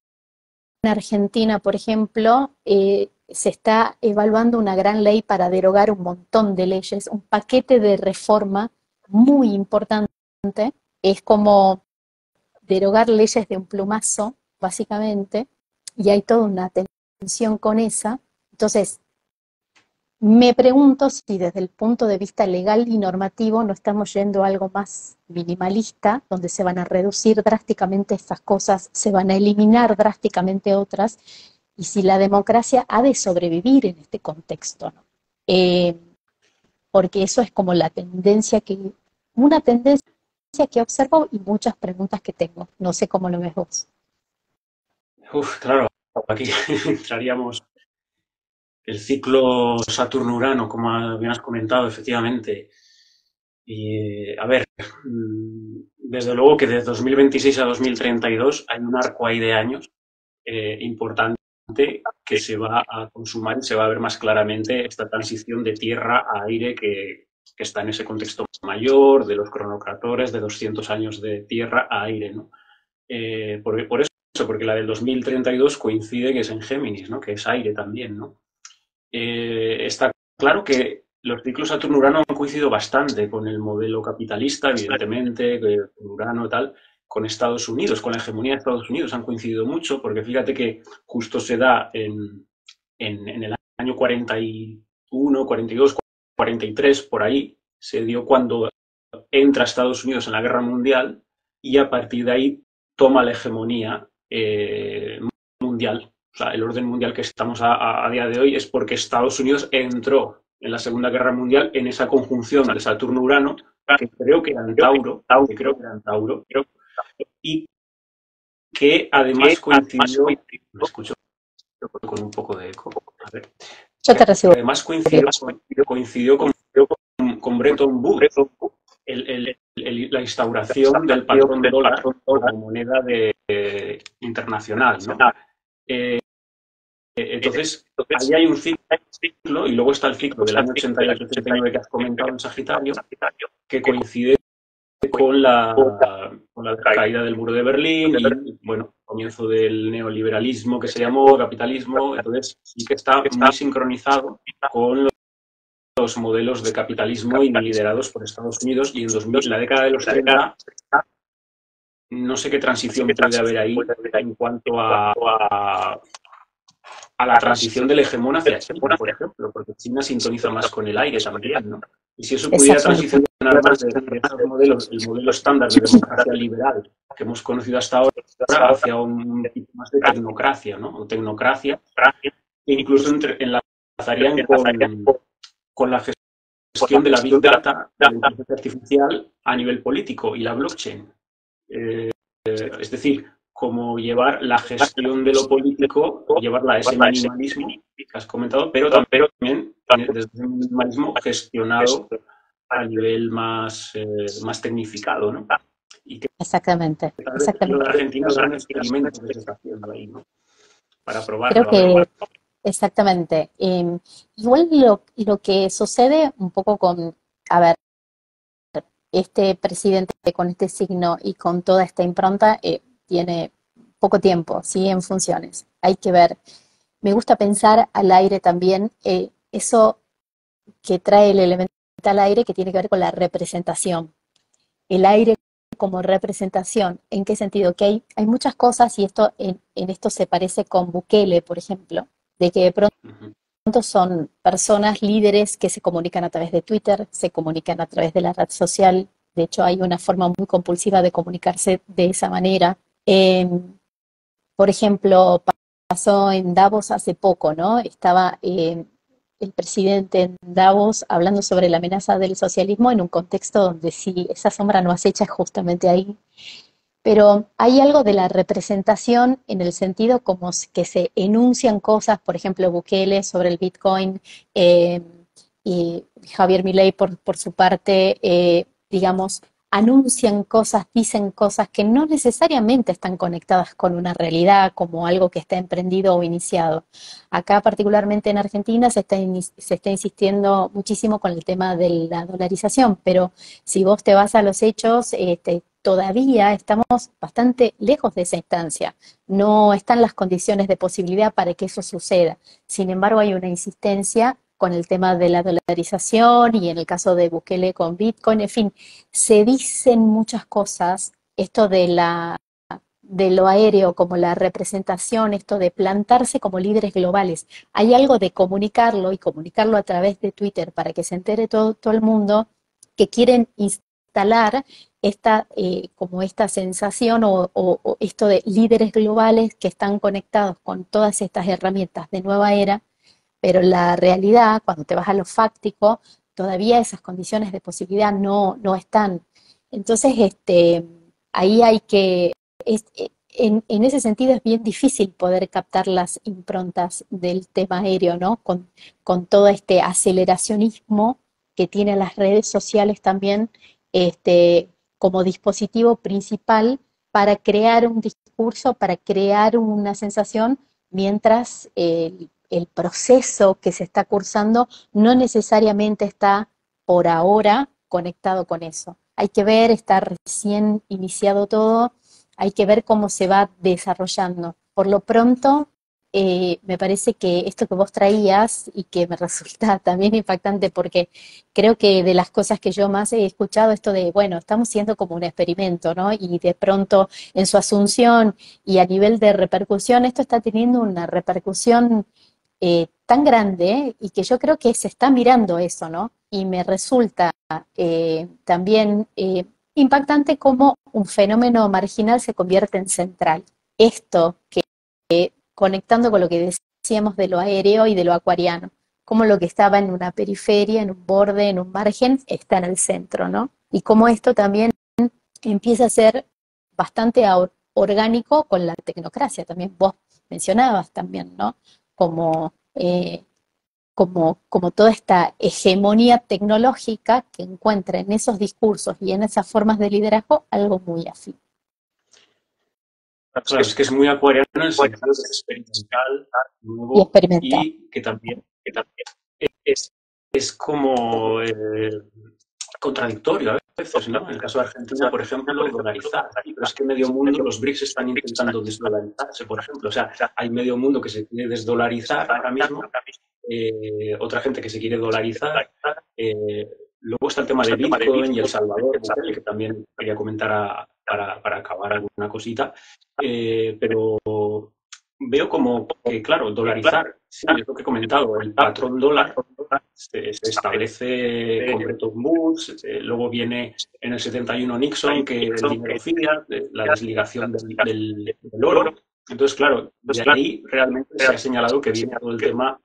Argentina, por ejemplo, se está evaluando una gran ley para derogar un montón de leyes, un paquete de reforma muy importante, es como derogar leyes de un plumazo, básicamente, y hay toda una tensión con esa. Entonces, me pregunto si desde el punto de vista legal y normativo no estamos yendo a algo más minimalista, donde se van a reducir drásticamente estas cosas, se van a eliminar drásticamente otras, y si la democracia ha de sobrevivir en este contexto, ¿no? Eh, Porque eso es como una tendencia que observo y muchas preguntas que tengo. No sé cómo lo ves vos. Uf, claro, aquí entraríamos el ciclo Saturno-Urano, como bien has comentado, efectivamente. Y, a ver, desde luego que de 2026 a 2032 hay un arco ahí de años importante que se va a consumar y se va a ver más claramente esta transición de tierra a aire que está en ese contexto mayor, de los cronocratores, de 200 años de tierra a aire, ¿no? Por eso, porque la del 2032 coincide que es en Géminis, ¿no? Que es aire también, ¿no? Está claro que los ciclos Saturno-Urano han coincidido bastante con el modelo capitalista, evidentemente, con Urano y tal, con Estados Unidos, con la hegemonía de Estados Unidos han coincidido mucho, porque fíjate que justo se da en el año 41, 42, 43, por ahí, se dio cuando entra Estados Unidos en la Guerra Mundial y a partir de ahí toma la hegemonía mundial. O sea, el orden mundial que estamos a día de hoy es porque Estados Unidos entró en la Segunda Guerra Mundial en esa conjunción de Saturno-Urano, que creo que era en Tauro, y que además coincidió, me escucho con un poco de eco, a ver, Yo te que recibo. además coincidió con Bretton Woods, la instauración del patrón dólar como moneda internacional, ¿no? Entonces, ahí hay un ciclo, y luego está el ciclo del año 88-89 que has comentado en Sagitario, que coincide con la caída del muro de Berlín y, bueno, comienzo del neoliberalismo que se llamó capitalismo. Entonces, sí que está muy sincronizado con los modelos de capitalismo y liderados por Estados Unidos. Y en 2000, la década de los 30, no sé qué transición puede haber ahí en cuanto a la transición del hegemón hacia China, por ejemplo, porque China sintoniza más con el aire también, ¿no? Y si eso pudiera Exactamente. transicionar más de esos modelos, el modelo estándar de democracia liberal que hemos conocido hasta ahora, hacia un tipo más de tecnocracia, ¿no? O tecnocracia, e incluso enlazarían con la gestión de la Big Data, de la inteligencia artificial a nivel político y la blockchain. Es decir, como llevar la gestión de lo político, llevarla a ese minimalismo que has comentado, pero también desde ese minimalismo gestionado a nivel más tecnificado, ¿no? Y que Exactamente, tal vez lo de exactamente. Argentina sea un experimento que se está haciendo ahí, ¿no? Para Creo probarlo, a ver. que exactamente. Igual lo que sucede un poco con, a ver, este presidente con este signo y con toda esta impronta tiene poco tiempo, ¿sí? En funciones. Hay que ver. Me gusta pensar al aire también, eso que trae el elemento al aire que tiene que ver con la representación. El aire como representación, ¿en qué sentido? Que hay muchas cosas, y esto en esto se parece con Bukele, por ejemplo, de que de Uh-huh. pronto son personas líderes que se comunican a través de Twitter, se comunican a través de la red social. De hecho, hay una forma muy compulsiva de comunicarse de esa manera. Por ejemplo, pasó en Davos hace poco, ¿no? Estaba el presidente en Davos hablando sobre la amenaza del socialismo en un contexto donde sí, esa sombra no acecha justamente ahí. Pero hay algo de la representación en el sentido como que se enuncian cosas, por ejemplo, Bukele sobre el Bitcoin, y Javier Milei por su parte, digamos, anuncian cosas, dicen cosas que no necesariamente están conectadas con una realidad como algo que está emprendido o iniciado. Acá particularmente en Argentina se está insistiendo muchísimo con el tema de la dolarización, pero si vos te vas a los hechos, todavía estamos bastante lejos de esa instancia. No están las condiciones de posibilidad para que eso suceda. Sin embargo, hay una insistencia con el tema de la dolarización y en el caso de Bukele con Bitcoin, en fin, se dicen muchas cosas, esto de lo aéreo como la representación, esto de plantarse como líderes globales. Hay algo de comunicarlo y comunicarlo a través de Twitter para que se entere todo el mundo que quieren instalar como esta sensación o esto de líderes globales que están conectados con todas estas herramientas de nueva era, pero la realidad, cuando te vas a lo fáctico, todavía esas condiciones de posibilidad no están. Entonces, ahí hay que, en ese sentido es bien difícil poder captar las improntas del tema aéreo, ¿no? Con todo este aceleracionismo que tienen las redes sociales también, como dispositivo principal para crear un discurso, para crear una sensación, mientras el proceso que se está cursando no necesariamente está por ahora conectado con eso. Hay que ver, está recién iniciado todo, hay que ver cómo se va desarrollando. Por lo pronto, me parece que esto que vos traías y que me resulta también impactante porque creo que de las cosas que yo más he escuchado, esto de, bueno, estamos siendo como un experimento, ¿no? Y de pronto en su asunción y a nivel de repercusión, esto está teniendo una repercusión tan grande, y que yo creo que se está mirando eso, ¿no? Y me resulta también impactante cómo un fenómeno marginal se convierte en central. Esto que, conectando con lo que decíamos de lo aéreo y de lo acuariano, como lo que estaba en una periferia, en un borde, en un margen, está en el centro, ¿no? Y cómo esto también empieza a ser bastante orgánico con la tecnocracia, también vos mencionabas también, ¿no? Como, como toda esta hegemonía tecnológica que encuentra en esos discursos y en esas formas de liderazgo algo muy afín. Claro, es que es muy acuariano en el sentido de experimental, Y nuevo, experimental. y que también es como contradictorio a veces, ¿no? En el caso de Argentina, por ejemplo, dolarizar. Pero es que medio mundo, los BRICS están intentando desdolarizarse, por ejemplo. O sea, hay medio mundo que se quiere desdolarizar ahora mismo, otra gente que se quiere dolarizar. Luego está el tema de Bitcoin y El Salvador, que también quería comentar para acabar alguna cosita. Pero veo como que, claro, dolarizar, sí, es lo que he comentado, el patrón dólar se establece con Bretton Woods, luego viene en el 71 Nixon, que el dinero fiat, la desligación del oro. Entonces, claro, de ahí realmente se ha señalado que viene todo el tema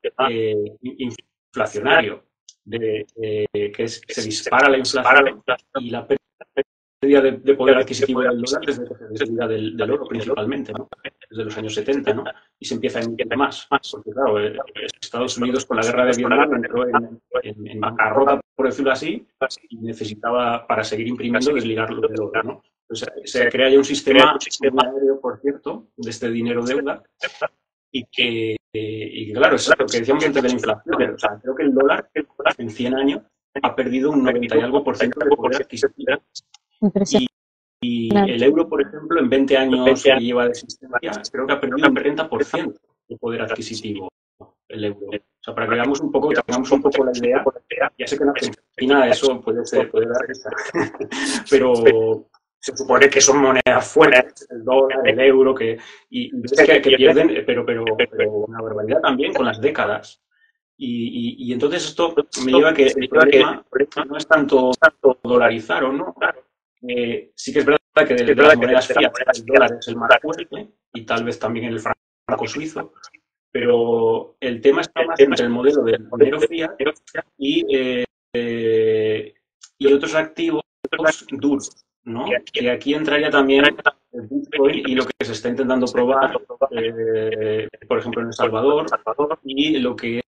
inflacionario, que se dispara la inflación y la pérdida de poder adquisitivo del dólar desde que se desliga del oro principalmente, ¿no? Desde los años 70, ¿no? Y se empieza a emitir más. Porque, claro, Estados Unidos con la guerra de Vietnam entró en bancarrota, por decirlo así, y necesitaba, para seguir imprimiendo, desligarlo del oro, ¿no? Entonces, se crea ya un sistema muy aéreo, por cierto, de este dinero deuda, y claro, es lo que decíamos antes de la inflación. O sea, creo que el dólar en 100 años ha perdido un 90 y algo por ciento de poder adquisitivo. Y el euro, por ejemplo, en 20 años que lleva de existencia, creo que ha perdido un 30% de poder adquisitivo el euro. O sea, para que veamos un poco, tengamos un poco la idea, ya sé que en Argentina eso puede dar risa, pero se supone que son monedas fuertes, el dólar, el euro, y ves que pierden, pero una barbaridad también con las décadas. Y entonces esto me lleva a que el problema no es tanto dolarizar o no. Sí que es verdad que de las monedas fiat el dólar es el más fuerte y tal vez también el franco suizo, pero el tema está más entre el modelo del dinero fiat y, y otros activos duros, ¿no? Que aquí entraría también el Bitcoin y lo que se está intentando probar, por ejemplo, en El Salvador, y lo que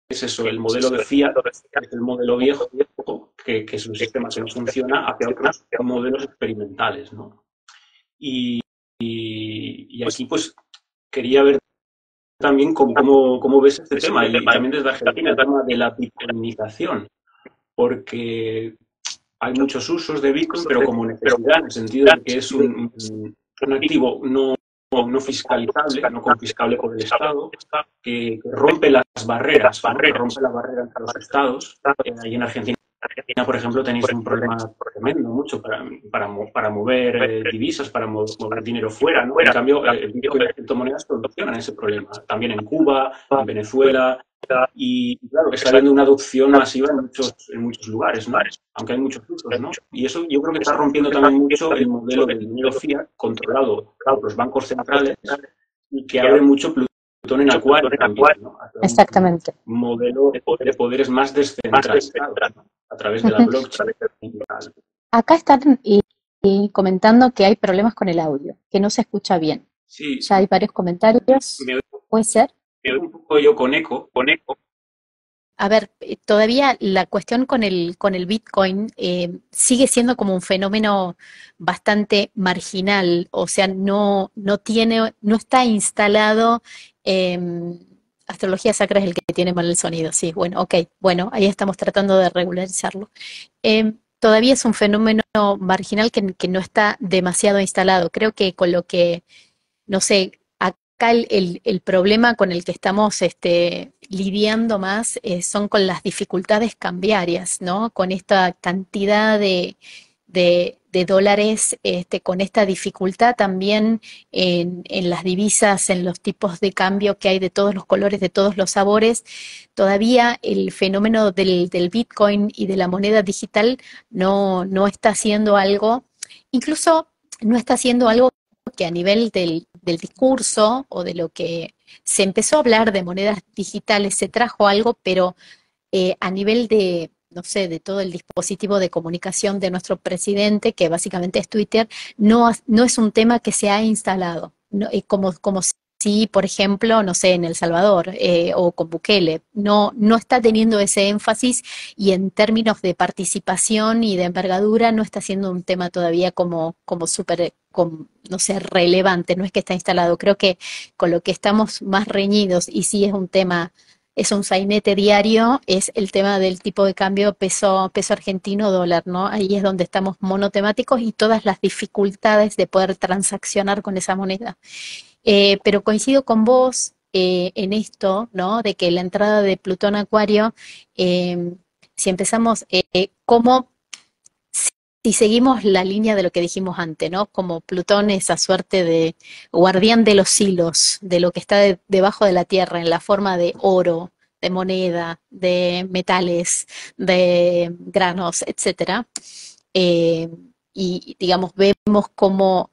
es eso, el modelo de fiat, que es el modelo viejo, que es un sistema que no funciona, hacia otros modelos experimentales, ¿no? Y aquí, pues, quería ver también cómo ves este tema, y también desde Argentina, el tema de la bitcoinización, porque hay muchos usos de Bitcoin, pero como necesidad, en el sentido de que es un activo no fiscalizable, no confiscable por el Estado, que rompe las barreras, ¿no? Que rompe la barrera entre los Estados. Ahí en Argentina, por ejemplo, tenéis un problema tremendo, mucho para mover divisas, para mover dinero fuera, ¿no? En cambio, el Bitcoin y las criptomonedas solucionan ese problema. También en Cuba, en Venezuela, y claro, está habiendo una adopción masiva en muchos lugares, ¿no? Aunque hay muchos usos, ¿no? Y eso yo creo que está rompiendo también mucho el modelo del dinero fiat controlado por los bancos centrales y que abre mucho Plutón en Acuario también, ¿no? Hacia Exactamente. un modelo de poderes más descentralizados, ¿no? A través de la blockchain. Acá están comentando que hay problemas con el audio, que no se escucha bien. Sí, Ya hay varios comentarios. me ¿Puede ser? oigo un poco yo con eco. A ver, todavía la cuestión con el Bitcoin sigue siendo como un fenómeno bastante marginal, o sea, no está instalado. Astrología Sacra es el que tiene mal el sonido, sí, bueno, ok, bueno, ahí estamos tratando de regularizarlo. Todavía es un fenómeno marginal que no está demasiado instalado. Creo que con lo que, no sé, acá el problema con el que estamos lidiando más son con las dificultades cambiarias, ¿no? Con esta cantidad de dólares, con esta dificultad también en las divisas, en los tipos de cambio que hay de todos los colores, de todos los sabores. Todavía el fenómeno del Bitcoin y de la moneda digital no está haciendo algo, incluso no está haciendo algo que a nivel del discurso o de lo que se empezó a hablar de monedas digitales se trajo algo, pero a nivel de, no sé, de todo el dispositivo de comunicación de nuestro presidente, que básicamente es Twitter, no es un tema que se ha instalado. No, como si, por ejemplo, no sé, en El Salvador o con Bukele, no está teniendo ese énfasis y en términos de participación y de envergadura no está siendo un tema todavía como súper, no sé, relevante, no es que está instalado. Creo que con lo que estamos más reñidos y sí es un sainete diario, es el tema del tipo de cambio peso argentino dólar, ¿no? Ahí es donde estamos monotemáticos y todas las dificultades de poder transaccionar con esa moneda. Pero coincido con vos en esto, ¿no? De que la entrada de Plutón a Acuario, si empezamos, como si seguimos la línea de lo que dijimos antes, ¿no? Como Plutón, esa suerte de guardián de los hilos, de lo que está debajo de la Tierra, en la forma de oro, de moneda, de metales, de granos, etcétera. Eh, y digamos, vemos como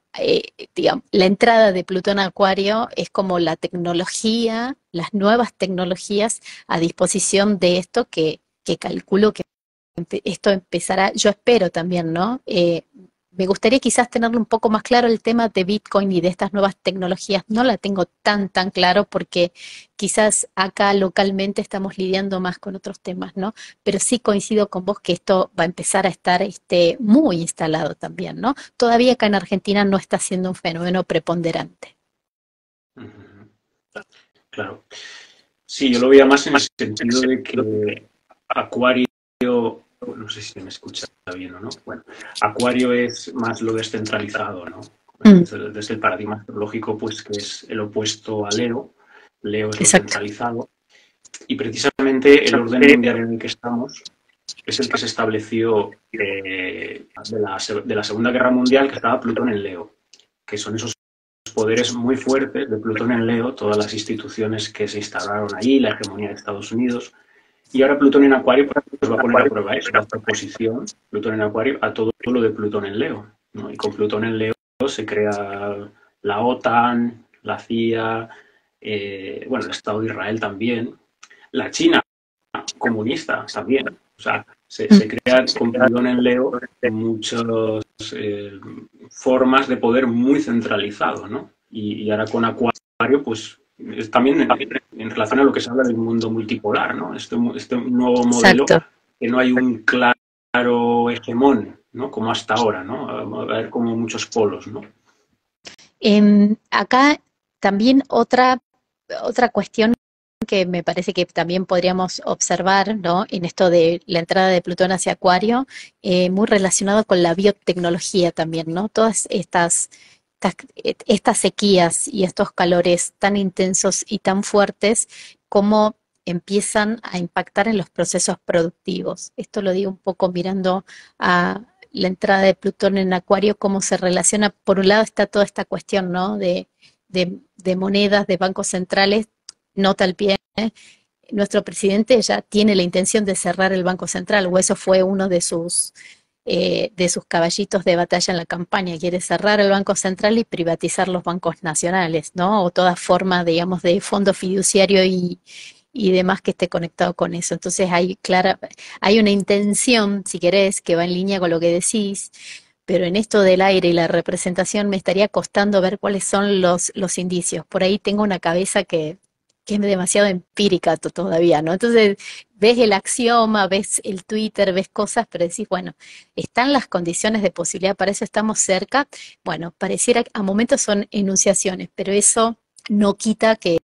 digamos, la entrada de Plutón a Acuario es como la tecnología, las nuevas tecnologías a disposición de esto que calculo que esto empezará, yo espero también, ¿no? Me gustaría quizás tenerlo un poco más claro el tema de Bitcoin y de estas nuevas tecnologías. No la tengo tan claro porque quizás acá localmente estamos lidiando más con otros temas, ¿no? Pero sí coincido con vos que esto va a empezar a estar muy instalado también, ¿no? Todavía acá en Argentina no está siendo un fenómeno preponderante. Claro. Sí, yo lo veía más en el sentido de que Acuario, no sé si me escucha bien o no. Bueno, Acuario es más lo descentralizado, ¿no? Mm, Desde el paradigma astrológico, pues que es el opuesto a Leo. Leo es lo exacto. centralizado. Y precisamente el orden mundial en el que estamos es el que se estableció de la Segunda Guerra Mundial, que estaba Plutón en Leo, que son esos poderes muy fuertes de Plutón en Leo, todas las instituciones que se instalaron ahí, la hegemonía de Estados Unidos. Y ahora Plutón en Acuario pues va a poner a prueba eso, la oposición, Plutón en Acuario, a todo lo de Plutón en Leo, ¿no? Y con Plutón en Leo se crea la OTAN, la CIA, bueno, el Estado de Israel también, la China comunista también. O sea, se crean con Plutón en Leo muchas formas de poder muy centralizado, ¿no? Y ahora con Acuario, pues también en relación a lo que se habla del mundo multipolar, ¿no? Este nuevo modelo, Exacto. que no hay un claro hegemón, ¿no? Como hasta ahora, ¿no? Va a haber como muchos polos, ¿no? Acá también otra cuestión que me parece que también podríamos observar, ¿no? En esto de la entrada de Plutón hacia Acuario, muy relacionado con la biotecnología también, ¿no? Todas estas sequías y estos calores tan intensos y tan fuertes, cómo empiezan a impactar en los procesos productivos. Esto lo digo un poco mirando a la entrada de Plutón en Acuario, cómo se relaciona. Por un lado está toda esta cuestión, ¿no? De monedas, de bancos centrales. Nota al pie, nuestro presidente ya tiene la intención de cerrar el Banco Central, o eso fue uno de sus caballitos de batalla en la campaña. Quiere cerrar el Banco Central y privatizar los bancos nacionales, ¿no? O toda forma, digamos, de fondo fiduciario y demás que esté conectado con eso. Entonces hay una intención, si querés, que va en línea con lo que decís, pero en esto del aire y la representación me estaría costando ver cuáles son los indicios. Por ahí tengo una cabeza que es demasiado empírica todavía, ¿no? Entonces ves el axioma, ves el Twitter, ves cosas, pero decís, bueno, ¿están las condiciones de posibilidad? Para eso estamos cerca. Bueno, pareciera que a momentos son enunciaciones, pero eso no quita que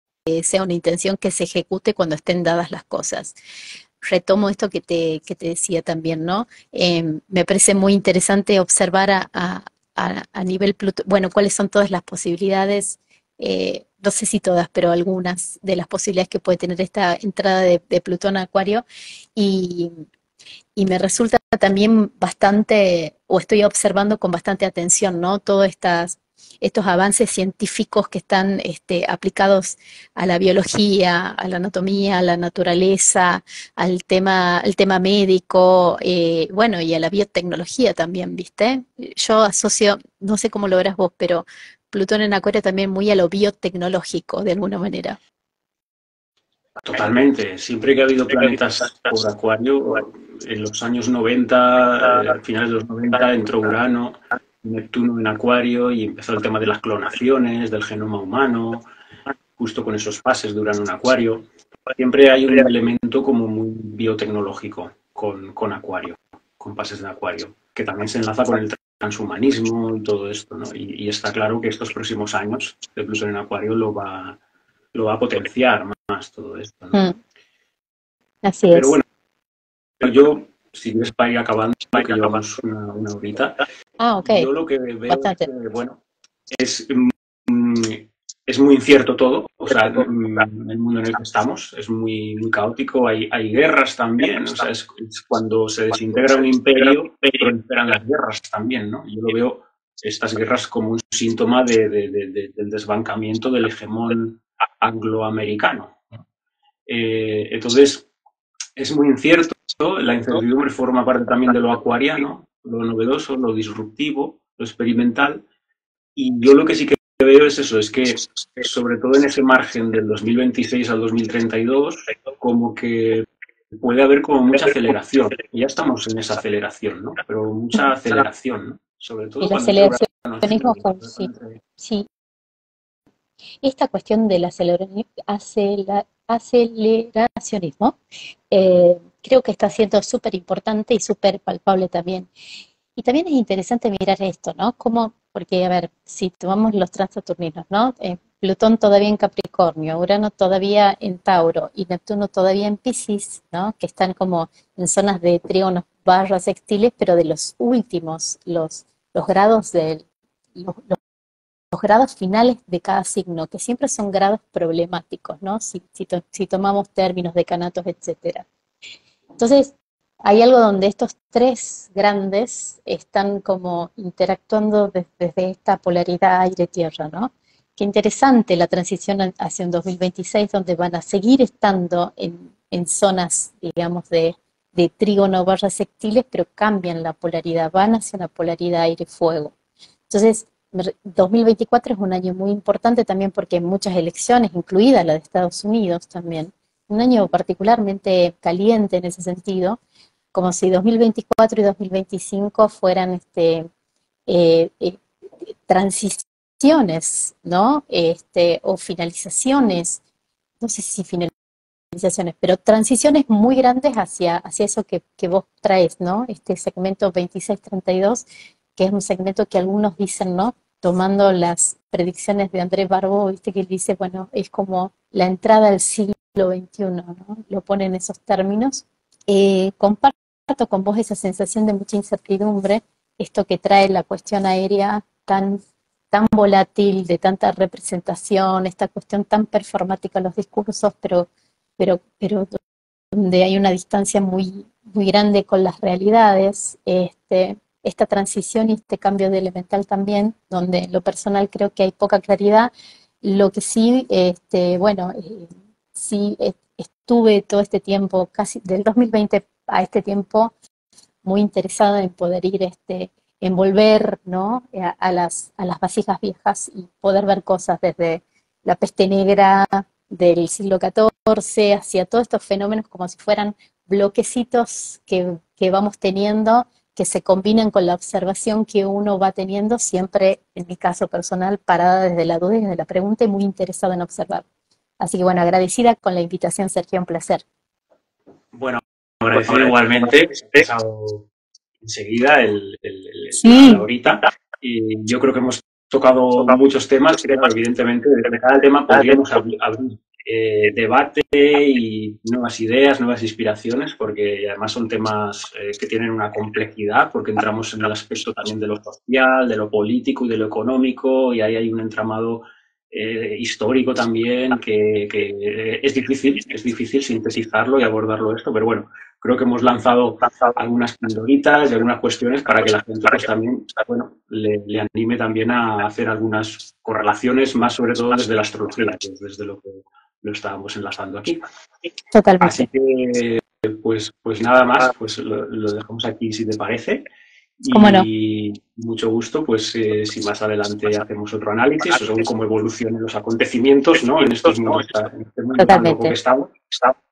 sea una intención que se ejecute cuando estén dadas las cosas. Retomo esto que te decía también, ¿no? Me parece muy interesante observar a nivel Plutón, bueno, cuáles son todas las posibilidades, no sé si todas, pero algunas de las posibilidades que puede tener esta entrada de Plutón a Acuario, y, y me resulta también bastante, o estoy observando con bastante atención, ¿no? Todos estos avances científicos que están aplicados a la biología, a la anatomía, a la naturaleza, al tema médico, bueno, y a la biotecnología también, ¿viste? Yo asocio, no sé cómo lo verás vos, pero Plutón en Acuario también muy a lo biotecnológico, de alguna manera. Totalmente. Siempre que ha habido planetas por Acuario, en los años 90, finales de los 90, entró Urano, Neptuno en Acuario y empezó el tema de las clonaciones, del genoma humano, justo con esos pases de Urano en Acuario. Siempre hay un elemento como muy biotecnológico con Acuario, con pases de Acuario, que también se enlaza con el transhumanismo y todo esto, ¿no? Y está claro que estos próximos años de Plutón en Acuario lo va a potenciar más todo esto, ¿no? Mm, así Pero bueno, es. yo, si quieres para ir acabando, que llevamos una horita, Ah, ok, yo lo que veo es bastante. que, bueno, es, mm, es muy incierto todo, o sea, el mundo en el que estamos es muy caótico, hay guerras también, o sea, es cuando se desintegra un imperio, proliferan las guerras también, ¿no? Yo lo veo estas guerras como un síntoma del desbancamiento del hegemón angloamericano. Entonces, es muy incierto, la incertidumbre forma parte también de lo acuariano, lo novedoso, lo disruptivo, lo experimental, y yo lo que sí que veo es eso, es que sobre todo en ese margen del 2026 al 2032, como que puede haber como mucha aceleración. Y ya estamos en esa aceleración, ¿no? Pero mucha aceleración, ¿no? Sobre todo El cuando entre Urano en aceleracionismo, Géminis. sí, sí. Esta cuestión del aceleracionismo creo que está siendo súper importante y súper palpable también. Y también es interesante mirar esto, ¿no? Como, porque, a ver, si tomamos los trans-saturninos, ¿no? Plutón todavía en Capricornio, Urano todavía en Tauro y Neptuno todavía en Piscis, ¿no? Que están como en zonas de trígonos barras sextiles, pero de los últimos, los grados los grados finales de cada signo, que siempre son grados problemáticos, ¿no? Si tomamos términos, decanatos, etcétera. Entonces, hay algo donde estos tres grandes están como interactuando desde esta polaridad aire-tierra, ¿no? Qué interesante la transición hacia un 2026, donde van a seguir estando en zonas, digamos, de trígono barra sextiles, pero cambian la polaridad, van hacia una polaridad aire-fuego. Entonces, 2024 es un año muy importante también porque hay muchas elecciones, incluida la de Estados Unidos también. Un año particularmente caliente en ese sentido, como si 2024 y 2025 fueran eh, eh, transiciones, ¿no? O finalizaciones, no sé si civilizaciones, pero transiciones muy grandes hacia eso que vos traes, ¿no? Este segmento 2632, que es un segmento que algunos dicen, ¿no? Tomando las predicciones de Andrés Barbo, viste que él dice, bueno, es como la entrada al siglo XXI, ¿no? Lo pone en esos términos. Comparto con vos esa sensación de mucha incertidumbre, esto que trae la cuestión aérea tan volátil, de tanta representación, esta cuestión tan performática en los discursos, pero donde hay una distancia muy grande con las realidades, esta transición y este cambio de elemental también, donde en lo personal creo que hay poca claridad. Lo que sí, bueno, sí estuve todo este tiempo, casi del 2020 a este tiempo, muy interesada en poder ir envolver, ¿no? A las vasijas viejas y poder ver cosas desde la peste negra del siglo XIV hacia todos estos fenómenos como si fueran bloquecitos que vamos teniendo, que se combinan con la observación que uno va teniendo, siempre, en mi caso personal, parada desde la duda y desde la pregunta y muy interesada en observar. Así que bueno, agradecida con la invitación, Sergio, un placer. Bueno, agradecido igualmente, que se ha pasado enseguida la Sí, horita. Y yo creo que hemos tocado muchos temas. Creo, evidentemente, de cada tema podríamos abrir debate y nuevas ideas, nuevas inspiraciones, porque además son temas que tienen una complejidad, porque entramos en el aspecto también de lo social, de lo político y de lo económico, y ahí hay un entramado histórico también que es difícil sintetizarlo y abordarlo esto, pero bueno, creo que hemos lanzado algunas pildoritas y algunas cuestiones para que la gente pues también, bueno, le anime también a hacer algunas correlaciones, más sobre todo desde la astrología, que es desde lo que lo estábamos enlazando aquí. Así totalmente. que, pues nada más, pues lo dejamos aquí si te parece. ¿Cómo no? Y mucho gusto, pues si más adelante hacemos otro análisis o según cómo evolucionen los acontecimientos, ¿no? En estos mundos, en este mundo tan loco que Totalmente, estamos,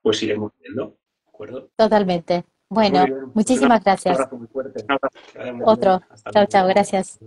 pues iremos viendo, ¿de acuerdo? totalmente. Pues muy Bueno, bien, pues un muchísimas gracias. abrazo muy fuerte. Que vaya muy bien. Otro. Hasta Chao, chao, luego. gracias.